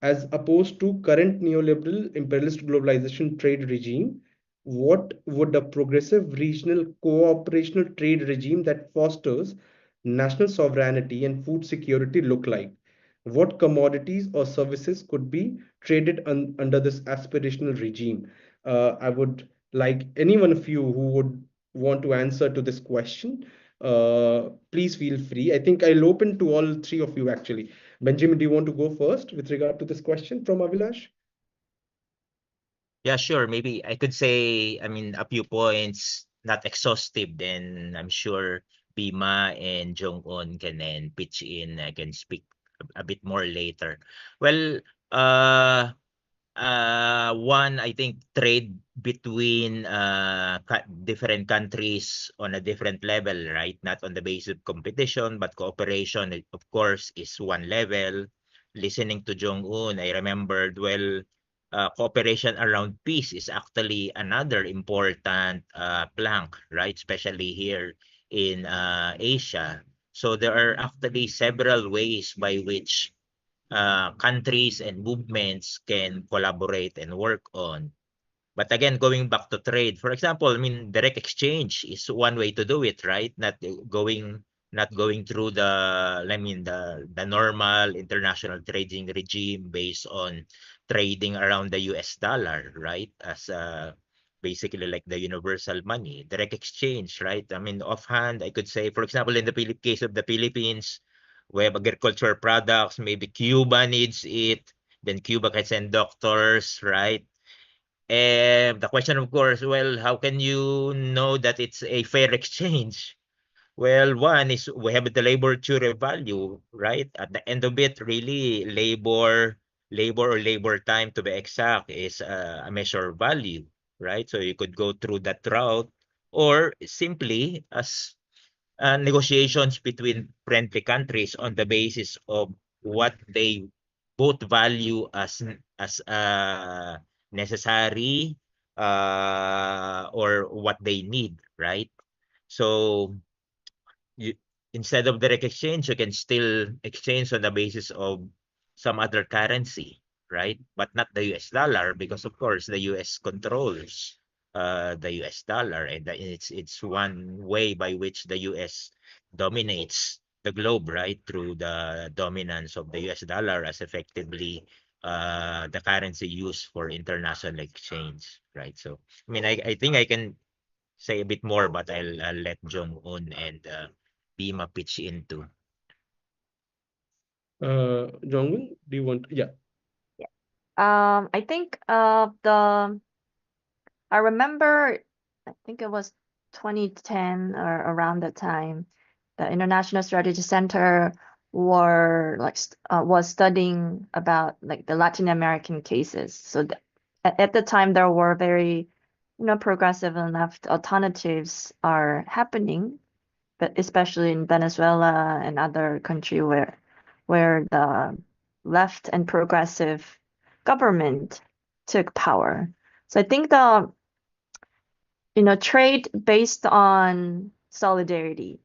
As opposed to current neoliberal imperialist globalization trade regime, what would a progressive regional cooperational trade regime that fosters national sovereignty and food security look like? What commodities or services could be traded under this aspirational regime? I would like any one of you who would want to answer to this question. Please feel free. I think I'll open to all three of you actually. Benjamin, do you want to go first with regard to this question from Avilash? Yeah, sure. Maybe I could say, I mean, a few points, not exhaustive, then I'm sure Bima and Jong-un can then pitch in. I can speak a bit more later. Well, one, I think trade between different countries on a different level, right? Not on the basis of competition, but cooperation, of course, is one level. Listening to Jong-un, I remembered, well, cooperation around peace is actually another important plank, right? Especially here in Asia. So there are actually several ways by which countries and movements can collaborate and work on. But again, going back to trade, for example, I mean, direct exchange is one way to do it, right? Not going through the normal international trading regime based on trading around the US dollar, right? As basically like the universal money, direct exchange, right? I mean, offhand, I could say, for example, in the case of the Philippines, we have agricultural products, maybe Cuba needs it, then Cuba can send doctors, right? And the question, of course, well, how can you know that it's a fair exchange? Well, one is we have the labor theory value, right? At the end of it, really, labor or labor time to be exact is a measure of value, right? So you could go through that route, or simply as negotiations between friendly countries on the basis of what they both value as necessary or what they need, right? So you, instead of direct exchange, you can still exchange on the basis of some other currency, right? But not the US dollar, because of course the US controls the US dollar, and it's one way by which the US dominates the globe, right, through the dominance of the US dollar as effectively the currency used for international exchange, right? So I mean, I think I can say a bit more, but I'll let Jong Un and Bima pitch into. Jongwon, do you want? Yeah. I think I remember, I think it was 2010 or around that time, the International Strategy Center was studying about like the Latin American cases. So at the time there were very, progressive enough alternatives are happening, but especially in Venezuela and other country where the left and progressive government took power. So I think trade based on solidarity.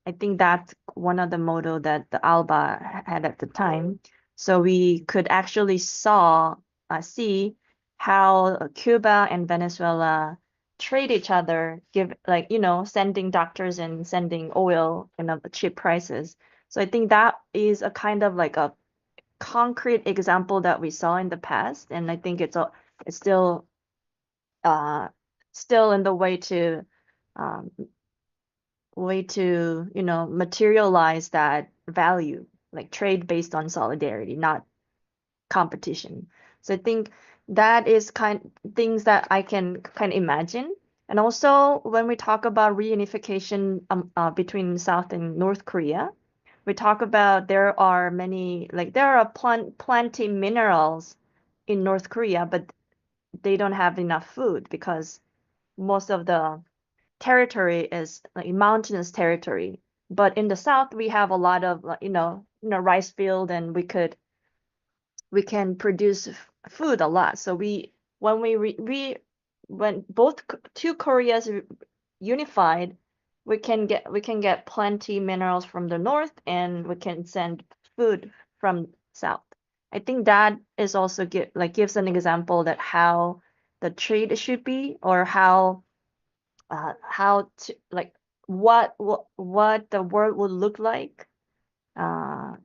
I think that's one of the motto that the ALBA had at the time. So we could actually see how Cuba and Venezuela trade each other, sending doctors and sending oil at cheap prices. So I think that is a kind of like a concrete example that we saw in the past, and I think it's still in the um, way to materialize that value, like trade based on solidarity, not competition. So I think that is things that I can kind of imagine. And also when we talk about reunification between South and North Korea, we talk about there are plenty minerals in North Korea, but they don't have enough food because most of the territory is like mountainous territory. But in the south, we have a lot of rice field, and we can produce food a lot. So when two Koreas unified, we can get plenty minerals from the north, and we can send food from south. I think that is also gives an example that how the trade should be, or how to what the world would look like uh,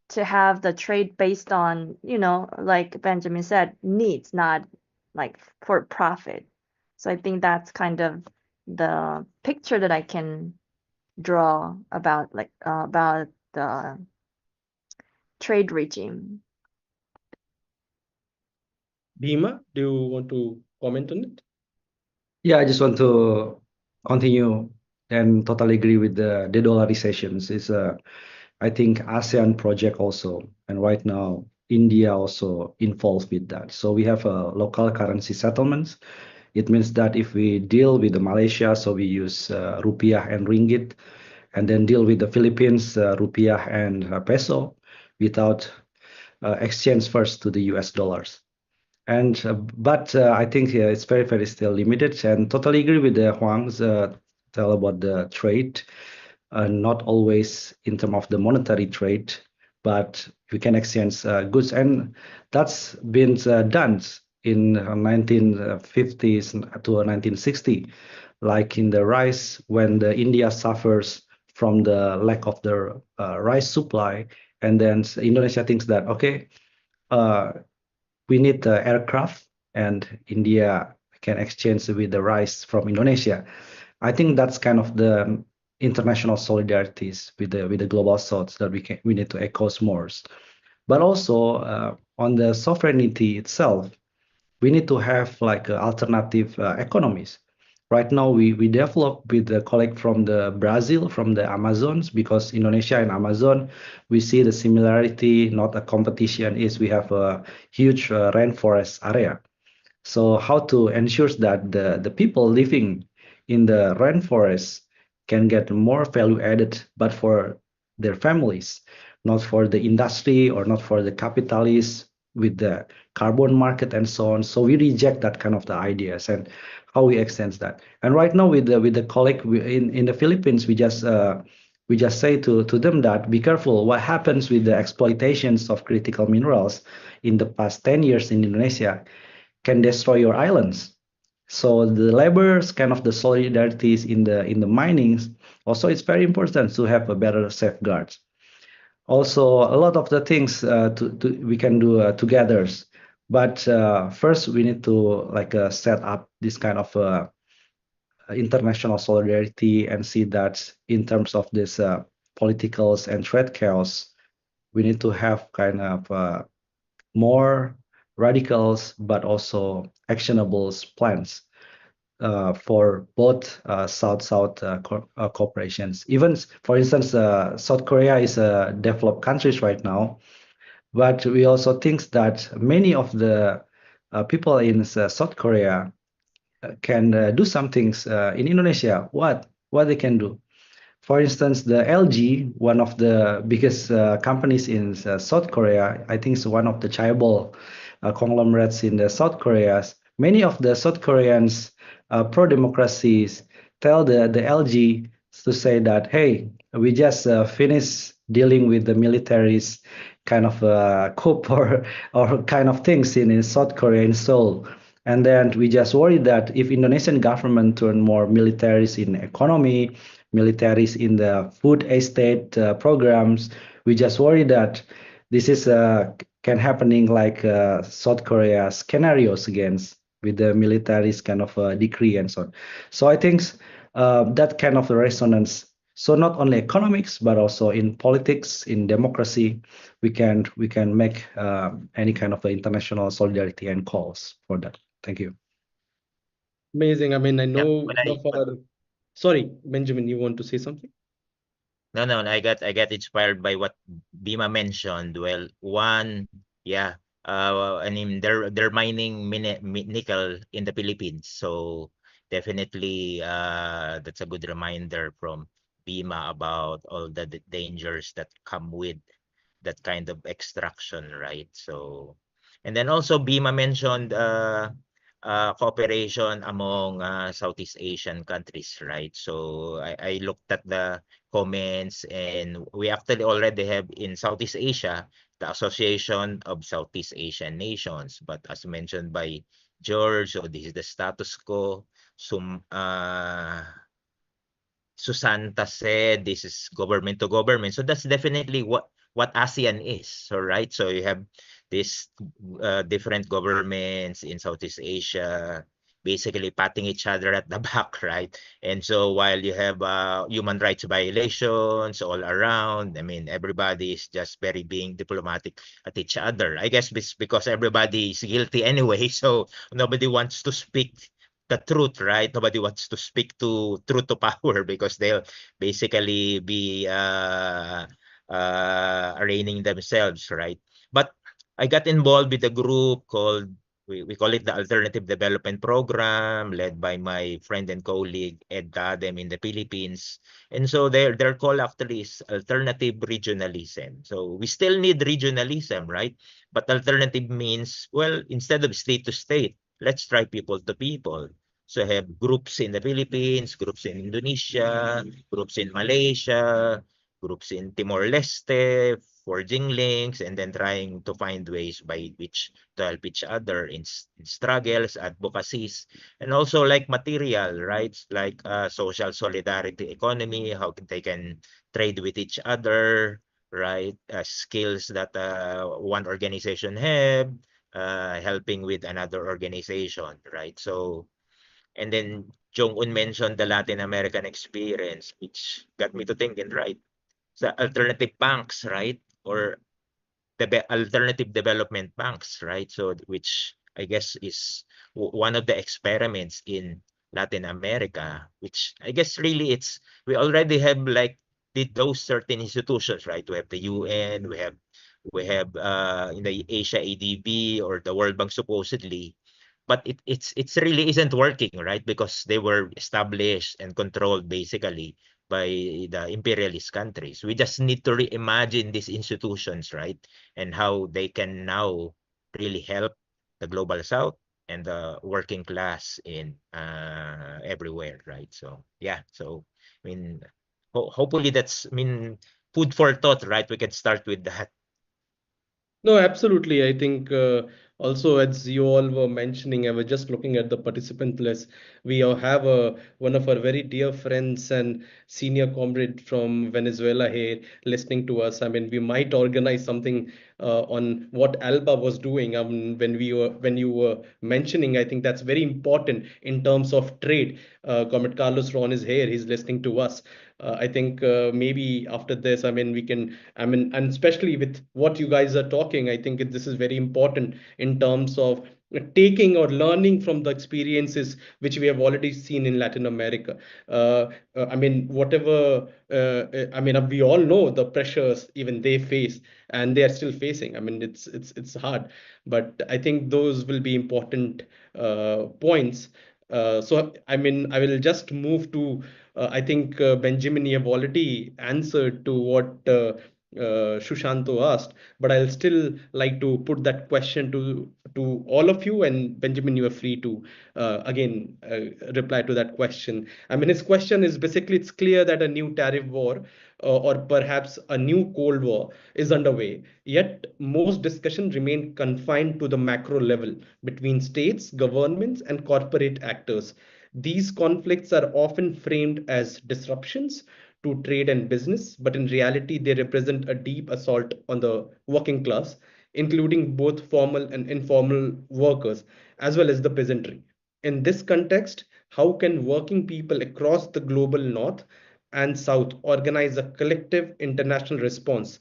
to have the trade based on, like Benjamin said, needs, not like for profit. So I think that's kind of the picture that I can draw about the trade regime. Bhima, do you want to comment on it? Yeah, I just want to continue and totally agree with the de-dollarizations. It's I think ASEAN project also, and right now India also involved with that. So we have local currency settlements. It means that if we deal with the Malaysia, so we use rupiah and ringgit, and then deal with the Philippines, rupiah and peso, without exchange first to the US dollars. And but I think it's very still limited, and totally agree with the Huang's tell about the trade, not always in terms of the monetary trade, but we can exchange goods, and that's been done in 1950s to 1960, like in the rice when the India suffers from the lack of the rice supply, and then Indonesia thinks that okay. We need the aircraft, and India can exchange with the rice from Indonesia. I think that's kind of the international solidarities with the global south that we need to echo more. But also on the sovereignty itself, we need to have like alternative economies. Right now, we develop with the colleague from the Brazil, from the Amazons, because Indonesia and Amazon, we see the similarity, not a competition, is we have a huge rainforest area. So how to ensure that the people living in the rainforest can get more value added, but for their families, not for the industry or not for the capitalists with the carbon market and so on. So we reject that kind of the ideas and how we extend that. And right now with the colleague in the Philippines, we just say to them that be careful what happens with the exploitations of critical minerals in the past 10 years in Indonesia can destroy your islands. So the laborers, kind of the solidarities in the minings, also it's very important to have a better safeguards. Also, a lot of the things we can do together, but first we need to like set up this kind of international solidarity and see that in terms of this politicals and trade chaos, we need to have kind of more radicals but also actionable plans for both South-South cooperations. Even, for instance, South Korea is a developed countries right now, but we also think that many of the people in South Korea can do some things in Indonesia. What they can do? For instance, the LG, one of the biggest companies in South Korea, I think it's one of the chaebol conglomerates in the South Korea. Many of the South Koreans pro-democracies tell the LG to say that, hey, we just finished dealing with the militaries kind of coup or kind of things in South Korea in Seoul. And then we just worry that if Indonesian government turn more militaries in economy, militaries in the food estate programs, we just worry that this is can happening like South Korea scenarios against with the militaries kind of decree and so on. So I think that kind of resonance. So not only economics but also in politics, in democracy, we can make any kind of international solidarity and calls for that. Thank you. Amazing. I mean, I Yeah, know when one I of our. Sorry, Benjamin, you want to say something? no, I got inspired by what Bima mentioned. Well, one, yeah, I mean they're mining nickel in the Philippines, so definitely that's a good reminder from Bima about all the dangers that come with that kind of extraction, right? So, and then also Bima mentioned cooperation among Southeast Asian countries, right? So I looked at the comments, and we actually already have in Southeast Asia the Association of Southeast Asian Nations. But as mentioned by George, so this is the status quo. Susanta said this is government to government. So that's definitely what ASEAN is. So right, so you have these different governments in Southeast Asia basically patting each other at the back, right? And so while you have human rights violations all around, I mean, everybody is just very being diplomatic at each other. I guess it's because everybody is guilty anyway, so nobody wants to speak the truth, right? Nobody wants to speak to truth to power because they'll basically be arraigning themselves, right? But I got involved with a group called we call it the Alternative Development Program, led by my friend and colleague Ed Tadem in the Philippines. And so their call actually is alternative regionalism. So we still need regionalism, right? But alternative means, well, instead of state to state, let's try people to people. So I have groups in the Philippines, groups in Indonesia, groups in Malaysia, groups in Timor-Leste, forging links, and then trying to find ways by which to help each other in struggles, advocacies, and also like material, right? Like social solidarity economy, how they can trade with each other, right? Skills that one organization have, helping with another organization, right? So, and then Jong-un mentioned the Latin American experience, which got me to thinking, right? The alternative banks, right? Or the alternative development banks, right? So, which I guess is one of the experiments in Latin America, which I guess really we already have like those certain institutions, right? We have the UN, we have in the Asia ADB or the World Bank supposedly, but it's really isn't working, right? Because they were established and controlled basically by the imperialist countries. We just need to reimagine these institutions, right? And how they can now really help the global south and the working class in everywhere, right? So yeah, so I mean, hopefully that's, I mean, food for thought, right? We can start with that. No, absolutely. I think Also, as you all were mentioning, I was just looking at the participant list. We all have one of our very dear friends and senior comrade from Venezuela here listening to us. I mean, we might organize something on what Alba was doing. When you were mentioning, I think that's very important in terms of trade. Comrade Carlos Ron is here. He's listening to us. I think maybe after this, I mean, we can, I mean, and especially with what you guys are talking, I think this is very important in terms of taking or learning from the experiences which we have already seen in Latin America. I mean, whatever, I mean, we all know the pressures even they face and they are still facing. I mean, it's hard, but I think those will be important points. So, I mean, I will just move to, I think, Benjamin, you have already answered to what Shushanto asked, but I'll still like to put that question to all of you. And Benjamin, you are free to again reply to that question. I mean, his question is basically it's clear that a new tariff war or perhaps a new Cold War is underway. Yet most discussion remain confined to the macro level between states, governments, and corporate actors. These conflicts are often framed as disruptions to trade and business, but in reality, they represent a deep assault on the working class, including both formal and informal workers, as well as the peasantry. In this context, how can working people across the global north and south organize a collective international response?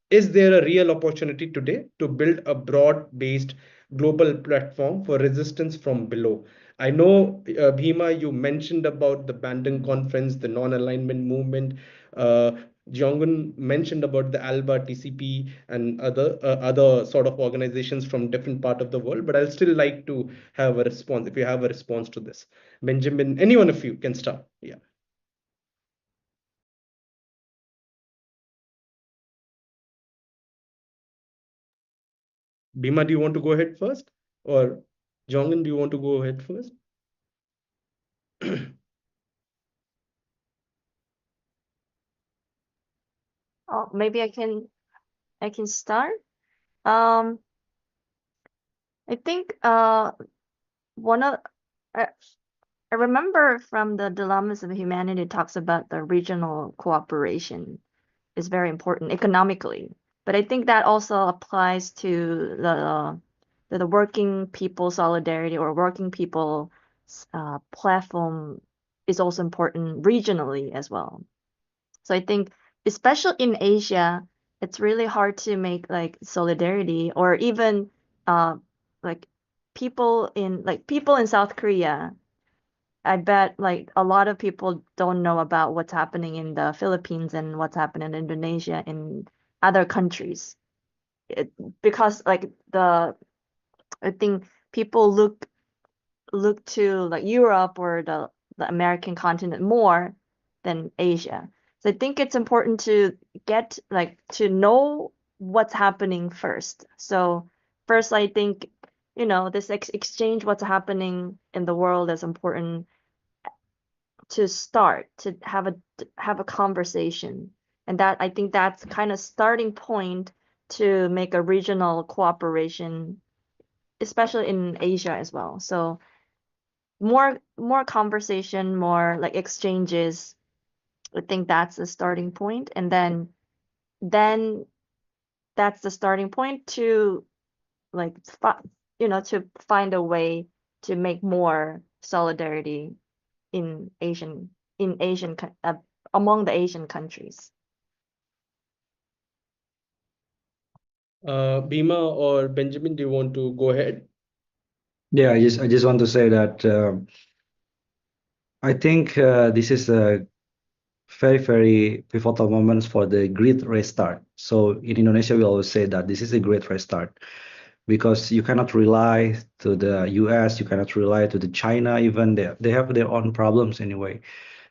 Is there a real opportunity today to build a broad based global platform for resistance from below? I know, Bhima, you mentioned about the Bandung conference, the non alignment movement. Uh, Jong-un mentioned about the ALBA, TCP, and other sort of organizations from different part of the world. But I'll still like to have a response if you have a response to this. Benjamin, any one of you can start. Yeah. Bhima, do you want to go ahead first? Or Jongan, do you want to go ahead first? Oh, maybe I can start. Um, I think one of I, I remember from the Dilemmas of Humanity talks about the regional cooperation is very important economically, but I think that also applies to the working people solidarity or working people platform is also important regionally as well. So I think, especially in Asia, it's really hard to make like solidarity or even uh like people in South Korea. I bet like a lot of people don't know about what's happening in the Philippines and what's happening in Indonesia and other countries. It, because like I think people look to like Europe or the American continent more than Asia. So I think it's important to get like to know what's happening first. So first, I think, this exchange what's happening in the world is important to start to have a conversation. And that I think that's kind of starting point to make a regional cooperation, especially in Asia as well. So more conversation, more like exchanges. I think that's the starting point, and then that's the starting point to like to find a way to make more solidarity in among the Asian countries. Bhima or Benjamin, do you want to go ahead? Yeah, I just want to say that I think this is a very pivotal moment for the great restart. So in Indonesia, we always say that this is a great restart because you cannot rely to the US, you cannot rely to the China. Even they have their own problems anyway.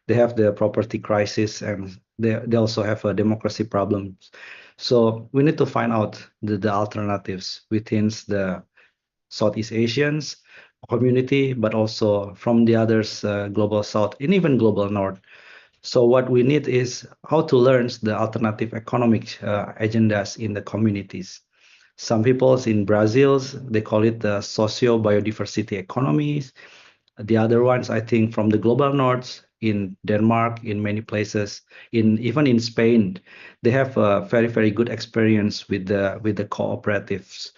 They have the property crisis and they also have a democracy problems. So we need to find out the alternatives within the Southeast Asians community, but also from the others, global South and even global North. So what we need is how to learn the alternative economic agendas in the communities. Some peoples in Brazil, they call it the socio-biodiversity economies. The other ones, I think, from the global north, in Denmark, in many places, even in Spain, they have a very, very good experience with the cooperatives.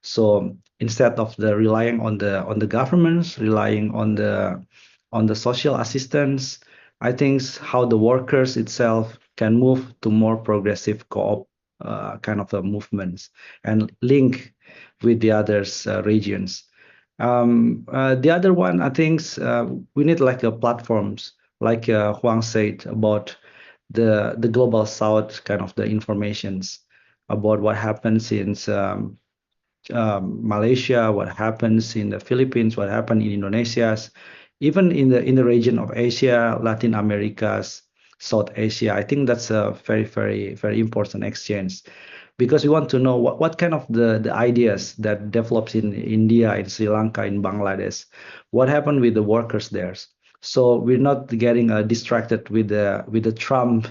So instead of the relying on the governments, relying on the social assistance, I think how the workers itself can move to more progressive co-op kind of movements and link with the others regions. The other one, I think, we need like a platforms, like Huang said about the global south kind of the informations about what happens in Malaysia, what happens in the Philippines, what happened in Indonesia, even in the region of Asia, Latin Americas, South Asia. I think that's a very, very, very important exchange because we want to know what kind of the ideas that develops in India, in Sri Lanka, in Bangladesh, what happened with the workers there. So we're not getting distracted with the Trump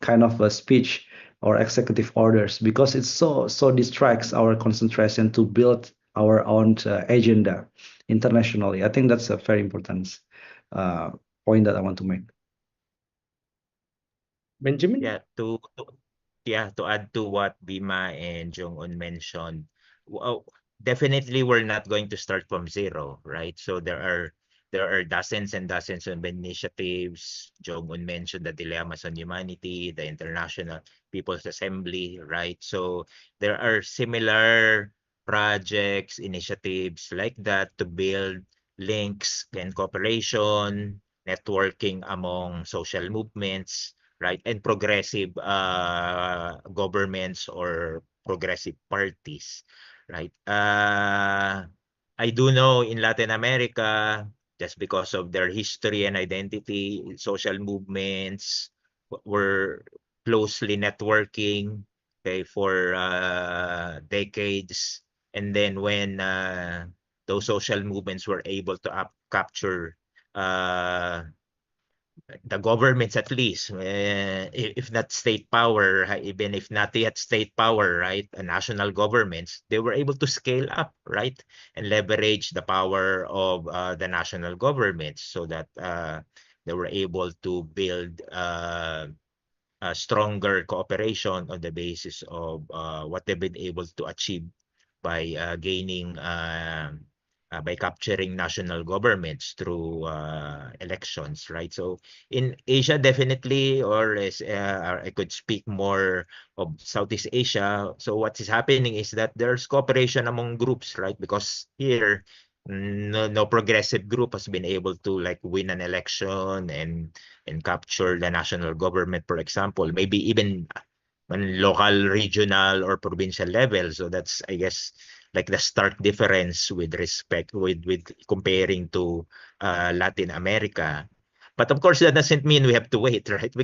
kind of a speech or executive orders because it so distracts our concentration to build our own agenda internationally. I think that's a very important point that I want to make. Benjamin? Yeah, to add to what Bima and Jong-un mentioned, definitely we're not going to start from zero, right? So there are dozens and dozens of initiatives. Jong-un mentioned the Dilemmas on Humanity, the International People's Assembly, right? So there are similar projects, initiatives like that to build links and cooperation, networking among social movements, right? And progressive governments or progressive parties, right? I do know in Latin America, just because of their history and identity, social movements were closely networking, okay, for decades. And then when those social movements were able to capture the governments, at least, if not state power, even if not yet state power, right, national governments, they were able to scale up, right, and leverage the power of the national governments so that they were able to build a stronger cooperation on the basis of what they've been able to achieve by by capturing national governments through elections, right? So in Asia, definitely, or as I could speak more of Southeast Asia. So what is happening is that there's cooperation among groups, right? Because here, no progressive group has been able to like win an election and capture the national government, for example, maybe even on local, regional, or provincial level. So that's, I guess, like the stark difference with respect with comparing to Latin America. But of course, that doesn't mean we have to wait, right? We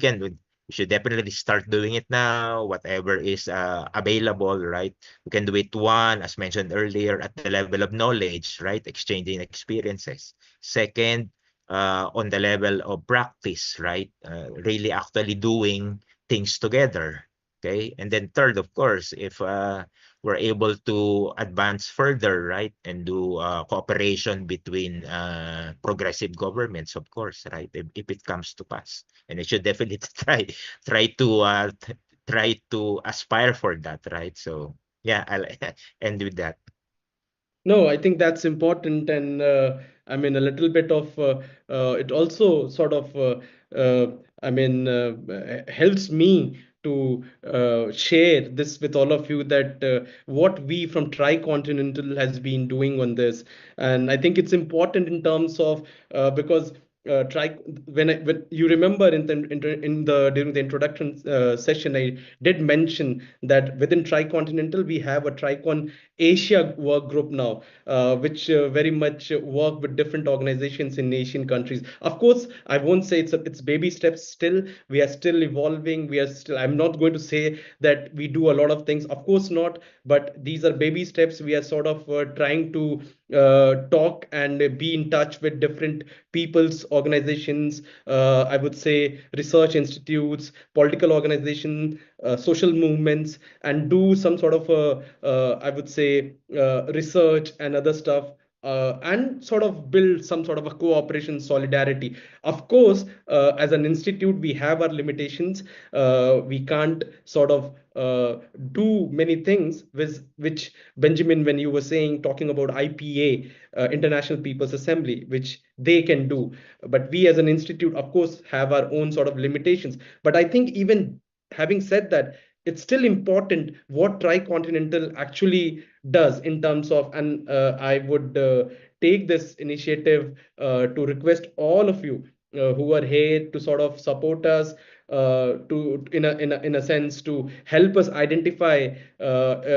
should definitely start doing it now, whatever is available, right? We can do it, one, as mentioned earlier, at the level of knowledge, right? Exchanging experiences. Second, on the level of practice, right? Really actually doing things together. Okay. And then third, of course, if we're able to advance further, right, and do cooperation between progressive governments, of course, right, if it comes to pass, and it should definitely try to try to aspire for that, right? So yeah, I'll end with that. No, I think that's important, and I mean a little bit of it also sort of I mean helps me to share this with all of you that what we from Tricontinental has been doing on this, and I think it's important in terms of because try when you remember in the during the introduction session I did mention that within Tricontinental we have a Tricon Asia work group now, which very much work with different organizations in Asian countries. Of course, I won't say it's baby steps. Still, we are still evolving. We are still. I'm not going to say that we do a lot of things. Of course not. But these are baby steps. We are sort of trying to talk and be in touch with different people's organizations, I would say research institutes, political organizations, social movements, and do some sort of I would say research and other stuff, and sort of build some sort of a cooperation solidarity. Of course, as an institute, we have our limitations. We can't sort of do many things which Benjamin, when you were saying, talking about IPA, International People's Assembly, which they can do. But we as an institute, of course, have our own sort of limitations. But I think even having said that, it's still important what Tricontinental actually does in terms of, and I would take this initiative to request all of you who are here to sort of support us, to in a sense to help us identify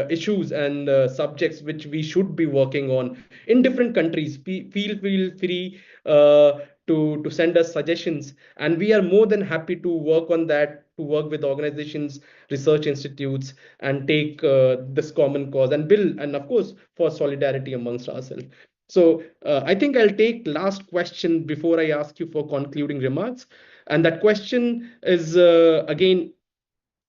issues and subjects which we should be working on in different countries. Feel free to send us suggestions, and we are more than happy to work on that, to work with organizations, research institutes, and take this common cause and build, and of course for solidarity amongst ourselves. So I think I'll take last question before I ask you for concluding remarks. And that question is again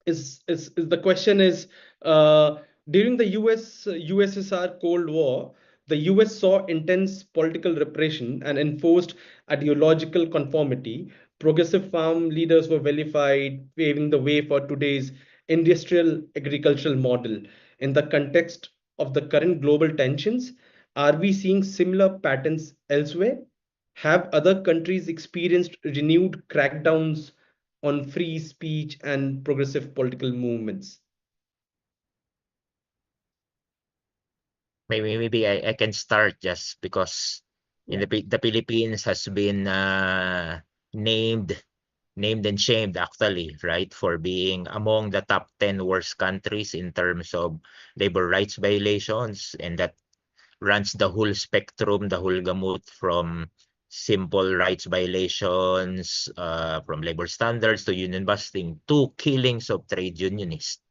is the question is, during the USSR Cold War, the US saw intense political repression and enforced ideological conformity. Progressive farm leaders were vilified, paving the way for today's industrial agricultural model. In the context of the current global tensions, are we seeing similar patterns elsewhere? Have other countries experienced renewed crackdowns on free speech and progressive political movements? Maybe I can start just because in the Philippines has been named and shamed actually, right, for being among the top 10 worst countries in terms of labor rights violations, and that runs the whole spectrum, the whole gamut from simple rights violations, from labor standards to union busting to killings of trade unionists.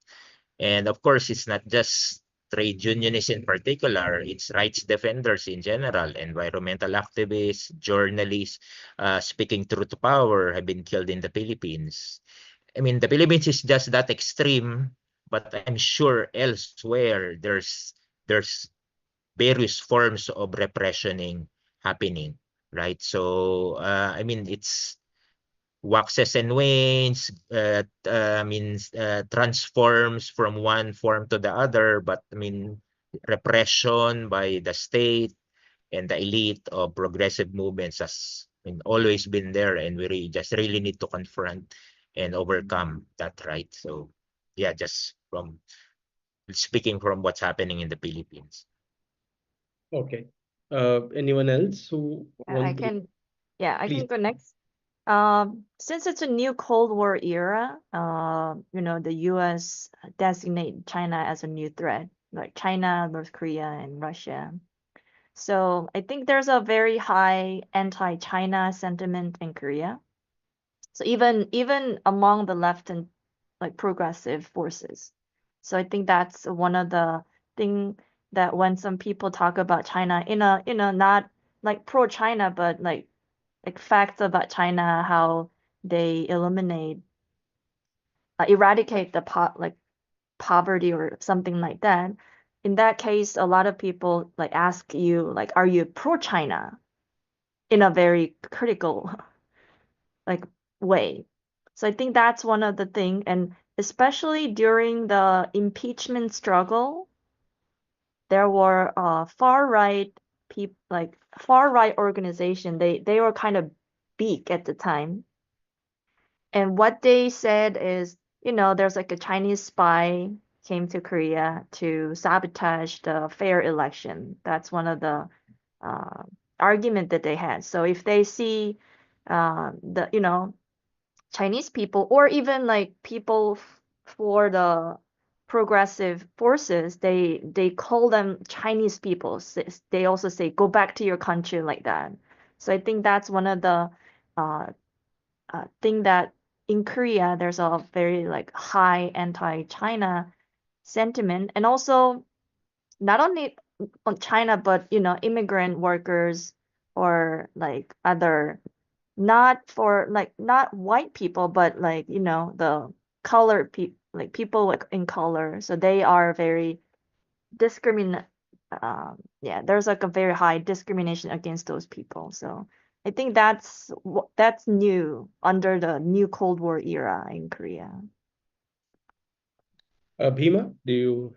And of course, it's not just trade unionists in particular, it's rights defenders in general, environmental activists, journalists, speaking truth to power have been killed in the Philippines. I mean, the Philippines is just that extreme, but I'm sure elsewhere there's various forms of repressioning happening, right? So, I mean, it's waxes and wanes, transforms from one form to the other, but I mean, repression by the state and the elite of progressive movements has, I mean, always been there, and we just really need to confront and overcome that, right? So, yeah, just from speaking from what's happening in the Philippines. Okay. Anyone else who Yeah, I want to? can. Yeah, I Please. can go next. Since it's a new Cold War era, the US designate China as a new threat, like China, North Korea, and Russia. So I think there's a very high anti-China sentiment in Korea. So even among the left and like progressive forces. So I think that's one of the thing that when some people talk about China in a not like pro-China, but like facts about China, how they eradicate the poverty or something like that. In that case, a lot of people like ask you like, are you pro-China in a very critical like way. So I think that's one of the thing, and especially during the impeachment struggle, there were far right people like far right organization. They were kind of big at the time. And what they said is, there's like a Chinese spy came to Korea to sabotage the fair election. That's one of the uh, argument that they had. So if they see the Chinese people or even like people for the progressive forces, they call them Chinese people. They also say go back to your country like that. So I think that's one of the uh, thing that in Korea there's a very like high anti-China sentiment, and also not only on China, but immigrant workers or like other not white people, but like the colored people, like people like in color. So they are very discriminate. Yeah, there's like a very high discrimination against those people. So I think that's new under the new Cold War era in Korea. Bhima, do you?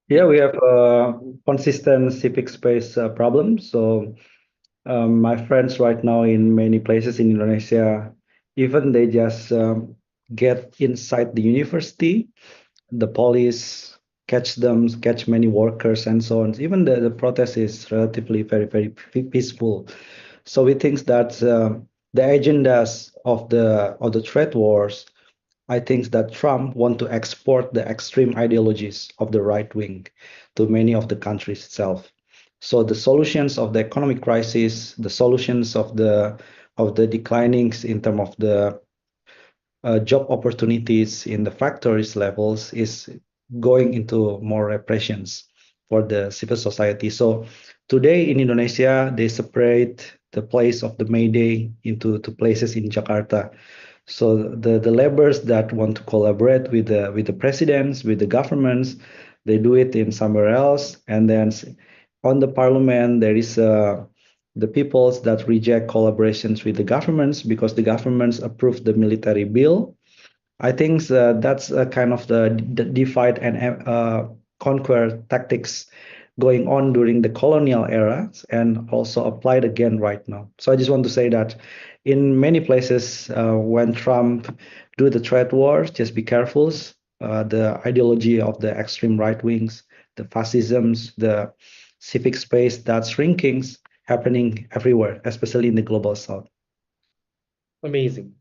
Yeah, we have a consistent civic space problem. So my friends right now in many places in Indonesia, even they just get inside the university, the police catch them, catch many workers and so on. Even the protest is relatively very peaceful. So we think that the agendas of the trade wars, I think that Trump want to export the extreme ideologies of the right wing to many of the countries itself. So the solutions of the economic crisis, the solutions of the declinings in terms of the job opportunities in the factories levels is going into more repressions for the civil society. So today in Indonesia, they separate the place of the May Day into two places in Jakarta. So the laborers that want to collaborate with the presidents, with the governments, they do it in somewhere else. And then on the parliament, there is the peoples that reject collaborations with the governments because the governments approve the military bill. I think that's kind of the divide and conquer tactics going on during the colonial era and also applied again right now. So I just want to say that in many places, when Trump do the trade war, just be careful. The ideology of the extreme right wings, the fascisms, the civic space that's shrinking happening everywhere, especially in the global south. Amazing.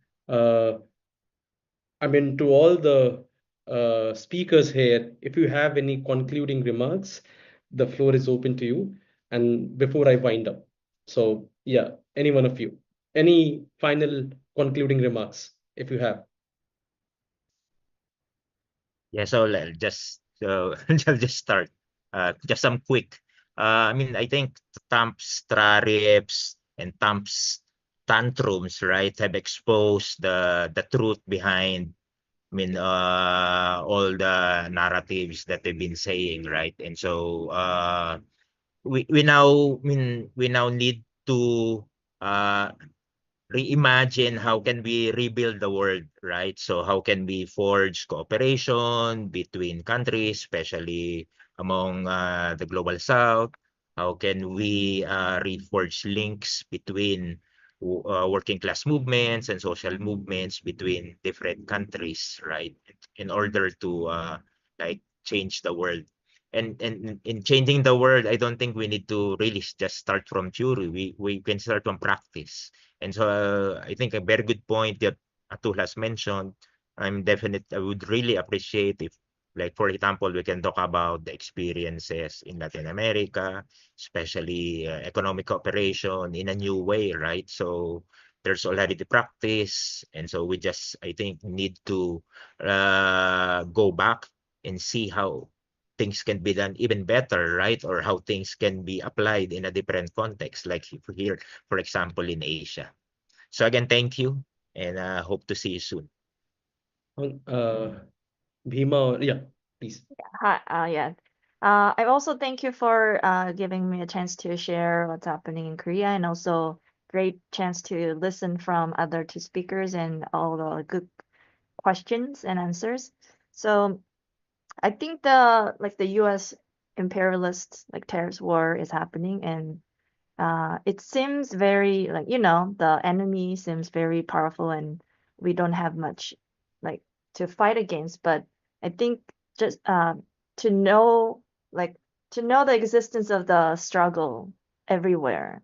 I mean, to all the speakers here, if you have any concluding remarks, the floor is open to you. And before I wind up, so yeah, any one of you, any final concluding remarks, if you have. Yeah, so just I'll just start. Just some quick. I mean, I think Trump's tariffs and Trump's tantrums, right, have exposed the truth behind. I mean, all the narratives that they've been saying, right? And so we now, I mean, we now need to uh reimagine how can we rebuild the world, right? So how can we forge cooperation between countries, especially among the global south? How can we reforge links between working class movements and social movements between different countries, right? In order to like change the world. And in changing the world, I don't think we need to really just start from theory. We can start from practice. And so I think a very good point that Atul has mentioned. I would really appreciate if, like, for example, we can talk about the experiences in Latin America, especially economic cooperation in a new way, right? So there's already the practice. And so we just, I think, need to go back and see how things can be done even better, right? Or how things can be applied in a different context, like here, for example, in Asia. So again, thank you, and hope to see you soon. Uh, Bhima, yeah, please. Hi, yeah. I also thank you for giving me a chance to share what's happening in Korea, and also great chance to listen from other two speakers and all the good questions and answers. So I think the US imperialist like tariffs war is happening, and it seems very like the enemy seems very powerful, and we don't have much like to fight against. But I think just to know like to know the existence of the struggle everywhere,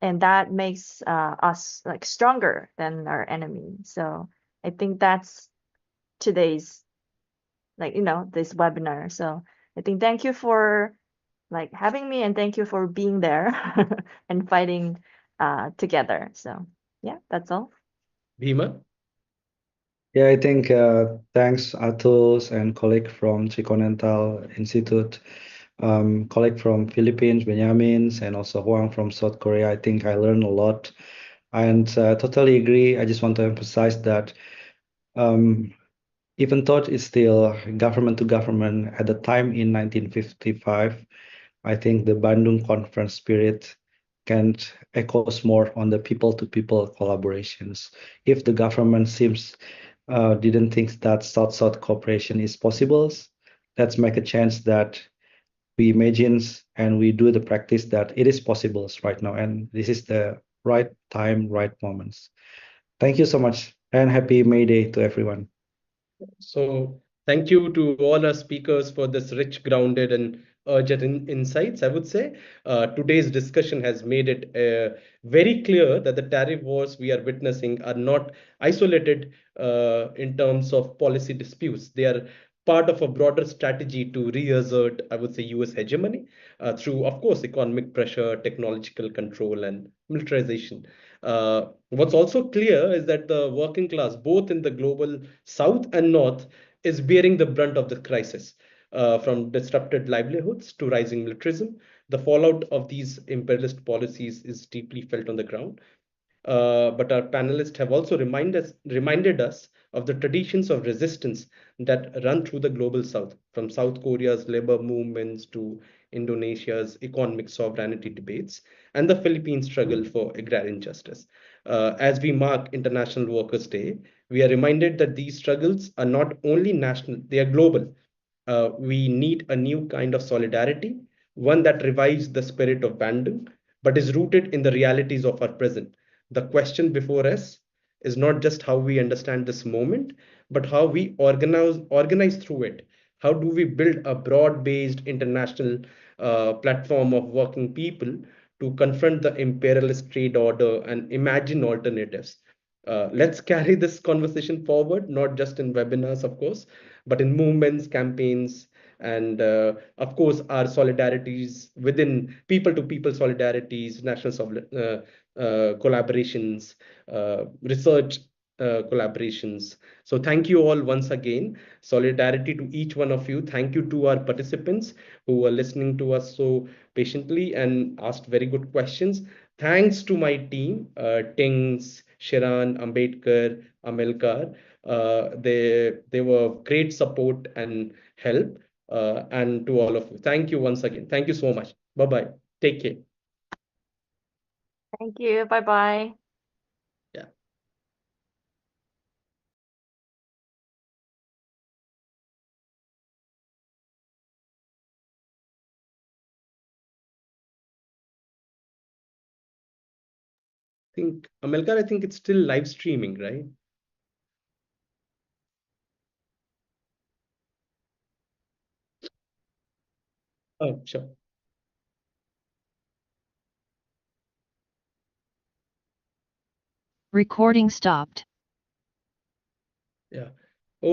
and that makes us like stronger than our enemy. So I think that's today's this webinar. So I think thank you for like having me, and thank you for being there and fighting together. So yeah, that's all. Bhima, Yeah, I think thanks Atul and colleague from Tricontinental Institute colleague from Philippines, Benjamin, and also Huang from South Korea. I think I learned a lot, and totally agree. I just want to emphasize that even though it's still government to government at the time in 1955, I think the Bandung Conference spirit can echoes more on the people-to-people collaborations. If the government seems didn't think that South-South cooperation is possible, let's make a chance that we imagine and we do the practice that it is possible right now, and this is the right time, right moments. Thank you so much, and happy May Day to everyone. So thank you to all our speakers for this rich, grounded, and urgent insights. I would say today's discussion has made it very clear that the tariff wars we are witnessing are not isolated in terms of policy disputes. They are part of a broader strategy to reassert, I would say, US hegemony through, of course, economic pressure, technological control, and militarization. What's also clear is that the working class, both in the global South and North, is bearing the brunt of the crisis. From disrupted livelihoods to rising militarism, the fallout of these imperialist policies is deeply felt on the ground. But our panelists have also reminded us of the traditions of resistance that run through the global South, from South Korea's labor movements to Indonesia's economic sovereignty debates, and the Philippines' struggle for agrarian justice. As we mark International Workers' Day, we are reminded that these struggles are not only national, they are global. We need a new kind of solidarity, one that revives the spirit of Bandung, but is rooted in the realities of our present. The question before us is not just how we understand this moment, but how we organize through it. How do we build a broad-based international platform of working people to confront the imperialist trade order and imagine alternatives? Let's carry this conversation forward, not just in webinars, of course, but in movements, campaigns, and of course, our solidarities within people-to-people solidarities, collaborations, research collaborations. So thank you all once again. Solidarity to each one of you. Thank you to our participants who are listening to us so patiently and asked very good questions. Thanks to my team, Tings, Shiran, Ambedkar, Amelkar. They were great support and help. And to all of you, thank you once again. Thank you so much. Bye bye. Take care. Thank you. Bye bye. Yeah. Think Amelkar, I think it's still live streaming, right? Oh, sure. Recording stopped. Yeah.